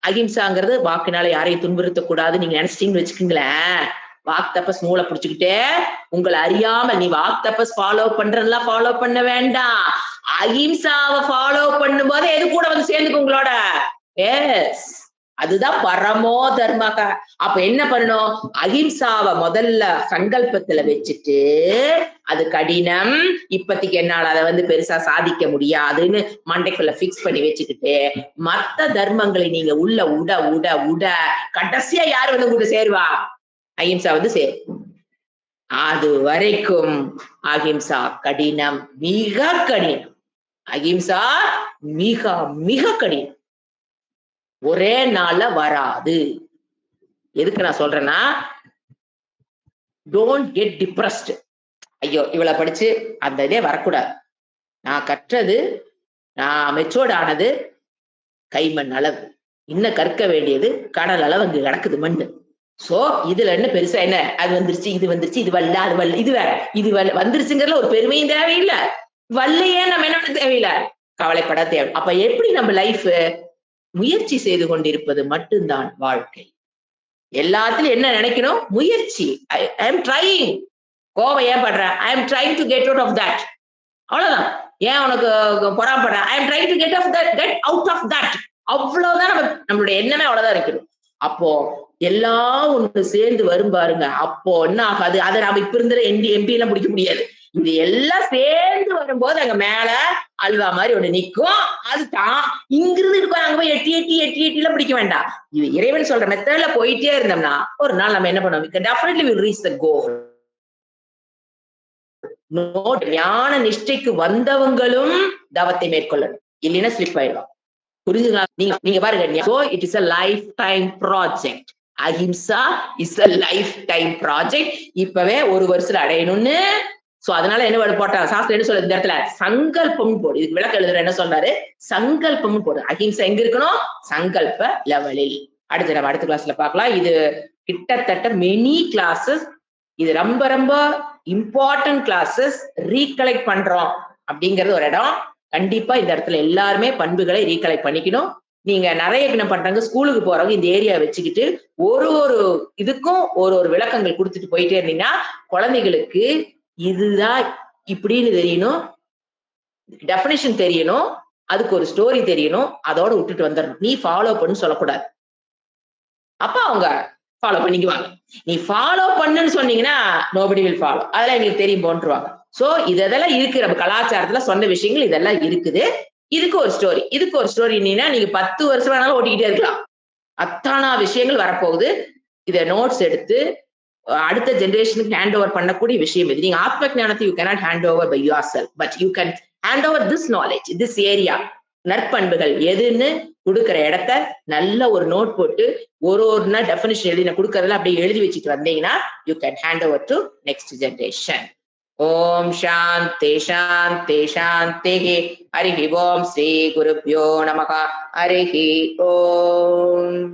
அஹிம்சாங்கிறது வாக்குனால யாரையும் துன்புறுத்தக்கூடாது நீங்க நினைச்சிட்டீங்கன்னு வச்சுக்கீங்களேன், வாக் தபஸ் மூளை பிடிச்சுக்கிட்டே உங்களை அறியாமல் நீ வாக் தபஸ் ஃபாலோ பண்றதெல்லாம் ஃபாலோ பண்ண வேண்டாம். அஹிம்சாவை ஃபாலோ பண்ணும் போது எது கூட வந்து சேர்ந்துக்கு உங்களோட. எஸ், அதுதான் பரமோ தர்மக. அப்ப என்ன பண்ணணும்? அஹிம்சாவை முதல்ல சங்கல்பத்துல வச்சுட்டு, அது கடினம், இப்பத்திக்கு என்னால அதை வந்து பெருசா சாதிக்க முடியாதுன்னு மண்டைக்குள்ள பிக்ஸ் பண்ணி வச்சுக்கிட்டு, மத்த தர்மங்களை நீங்க உள்ள உட உட உட கடைசியா யாரு வந்து கூட சேருவா? அஹிம்சா வந்து சேரும். அது வரைக்கும் அஹிம்சா கடினம், மிக கடினம். அஹிம்சா மிக மிக கடினம், ஒரே நாள்ல வராது. எதுக்கு நான் சொல்றேன்னா, டோன்ட் கெட் டிப்ரெஸ்ட். ஐயோ இவ்வளவு படிச்சு அந்த இதே வரக்கூடாது. நான் கற்றது, நான் மெச்சோர்ட் ஆனது கைமண் அளவு, இன்னும் கற்க வேண்டியது கடல் அளவு அங்கு கிடக்குது மண்ணு. சோ இதுல என்ன பெருசா என்ன, அது வந்துருச்சு இது வந்துருச்சு, இது வல்ல அது வல்ல, இது வேற இது வந்துருச்சுங்கிறதுல ஒரு பெருமையும் தேவையில்லை, வல்லையே நம்ம என்ன தேவையில்லை, கவலைப்பட தேவை. அப்ப எப்படி நம்ம லைஃப்? முயற்சி செய்து கொண்டிருப்பது மட்டும்தான் வாழ்க்கை. எல்லாத்துலயும் என்ன நினைக்கணும்? முயற்சி. I am trying. கோவம் ஏன் படுறேன்? I am trying to get out of that. அவ்வளவுதான். ஏன் உனக்கு பொறாமப்படுறேன்? I am trying to get out of that. அவ்வளவுதான் நம்மளுடைய எண்ணமே, அவ்வளவுதான் இருக்கணும். அப்போ எல்லாம் ஒண்ணு சேர்ந்து வரும் பாருங்க. அப்போ என்ன ஆகாது? அதை நாம இப்ப இருந்த எம்பி எல்லாம் பிடிக்க முடியாது. இது எல்லாம் சேர்ந்து வரும்போது அங்க மேல அல்வா மாதிரி ஒண்ணு நிக்கும். அது தான் இங்கிருந்து இருக்கும். அங்க போய் எட்டி பிடிக்க வேண்டாம். இது இறைவன் சொல்ற மெத்தட்ல போயிட்டே இருந்தோம்னா ஒரு நாள் நம்ம என்ன பண்ணுவோம், டெஃபினெட்லி வில் ரீச் த கோல். ஞான நிஷ்டைக்கு வந்தவங்களும் தவத்தை மேற்கொள்ளணும், இல்லைன்னா ஸ்லிப் ஆயிடும். புரிஞ்சுங்களா? நீங்க பாருங்க. So it is a life time project. Ahimsa is a life time project. இப்பவே ஒரு வருஷத்துல அடையணும்னு. சோ அதனால என்ன வேர்டு போட்டா சாஸ்திரம் என்ன சொல்றது இந்த இடத்துல, சங்கல்பம் போடு. இதுக்கு விளக்கம் எழுதுற என்ன சொல்றாரு, சங்கல்பம் போடு. அஹிம்சா எங்க இருக்கணும், சங்கல்ப லெவலில். அடுத்து நம்ம அடுத்த கிளாஸ்ல பார்க்கலாம். இது கிட்டத்தட்ட மெனி கிளாஸஸ். இது ரொம்ப ரொம்ப இம்பார்ட்டன்ட் கிளாஸஸ். ரீகலெக்ட் பண்றோம் அப்படிங்கிறது ஒரு இடம். கண்டிப்பா இந்த இடத்துல எல்லாருமே பண்புகளை ரீகலெக்ட் பண்ணிக்கணும். நீங்க நிறைய என்ன பண்றாங்க, ஸ்கூலுக்கு போறவங்க இந்த ஏரியா வச்சுக்கிட்டு ஒரு ஒரு இதுக்கும் ஒரு விளக்கங்கள் கொடுத்துட்டு போயிட்டே இருந்தீங்கன்னா குழந்தைகளுக்கு இதுதான் இப்படின்னு தெரியணும், டெஃபினிஷன் தெரியணும், அதுக்கு ஒரு ஸ்டோரி தெரியணும், அதோட விட்டுட்டு வந்துடணும். நீ ஃபாலோ பண்ணு சொல்லக்கூடாது. அப்ப அவங்க ஃபாலோ பண்ணிக்குவாங்க. நீ ஃபாலோ பண்ணுன்னு சொன்னீங்கன்னா நோபடி வில் ஃபாலோ. அதெல்லாம் எங்களுக்கு தெரியும் போன்றுவாங்க. சோ இதெல்லாம் இருக்கு, நம்ம கலாச்சாரத்துல சொன்ன விஷயங்கள் இதெல்லாம் இருக்குது. இதுக்கு ஒரு ஸ்டோரி, இதுக்கு ஒரு ஸ்டோரி. நீங்க 10 வருஷம் வேணாலும் ஓட்டிக்கிட்டே இருக்கலாம். அத்தானா விஷயங்கள் வரப்போகுது. இத நோட்ஸ் எடுத்து அடுத்த ஜெனரேஷனுக்கு ஹேண்ட் ஓவர் பண்ணக்கூடிய விஷயம் இது. நீங்க ஆத்ம ஞானத்தை you cannot hand over by yourself, but you can hand over this knowledge, this area. நற்பண்புகள் எதுன்னு கொடுக்குற இடத்த நல்ல ஒரு நோட் போட்டு ஒரு டெஃபினிஷன் எழுதி கொடுக்கறதுல அப்படியே எழுதி வச்சுட்டு வந்தீங்கன்னா you can hand over to next generation. ஓம் சாந்தி சாந்தி சாந்தி. ஹரி ஓம் ஸ்ரீ குருப்யோ நமக. ஹரி ஓம்.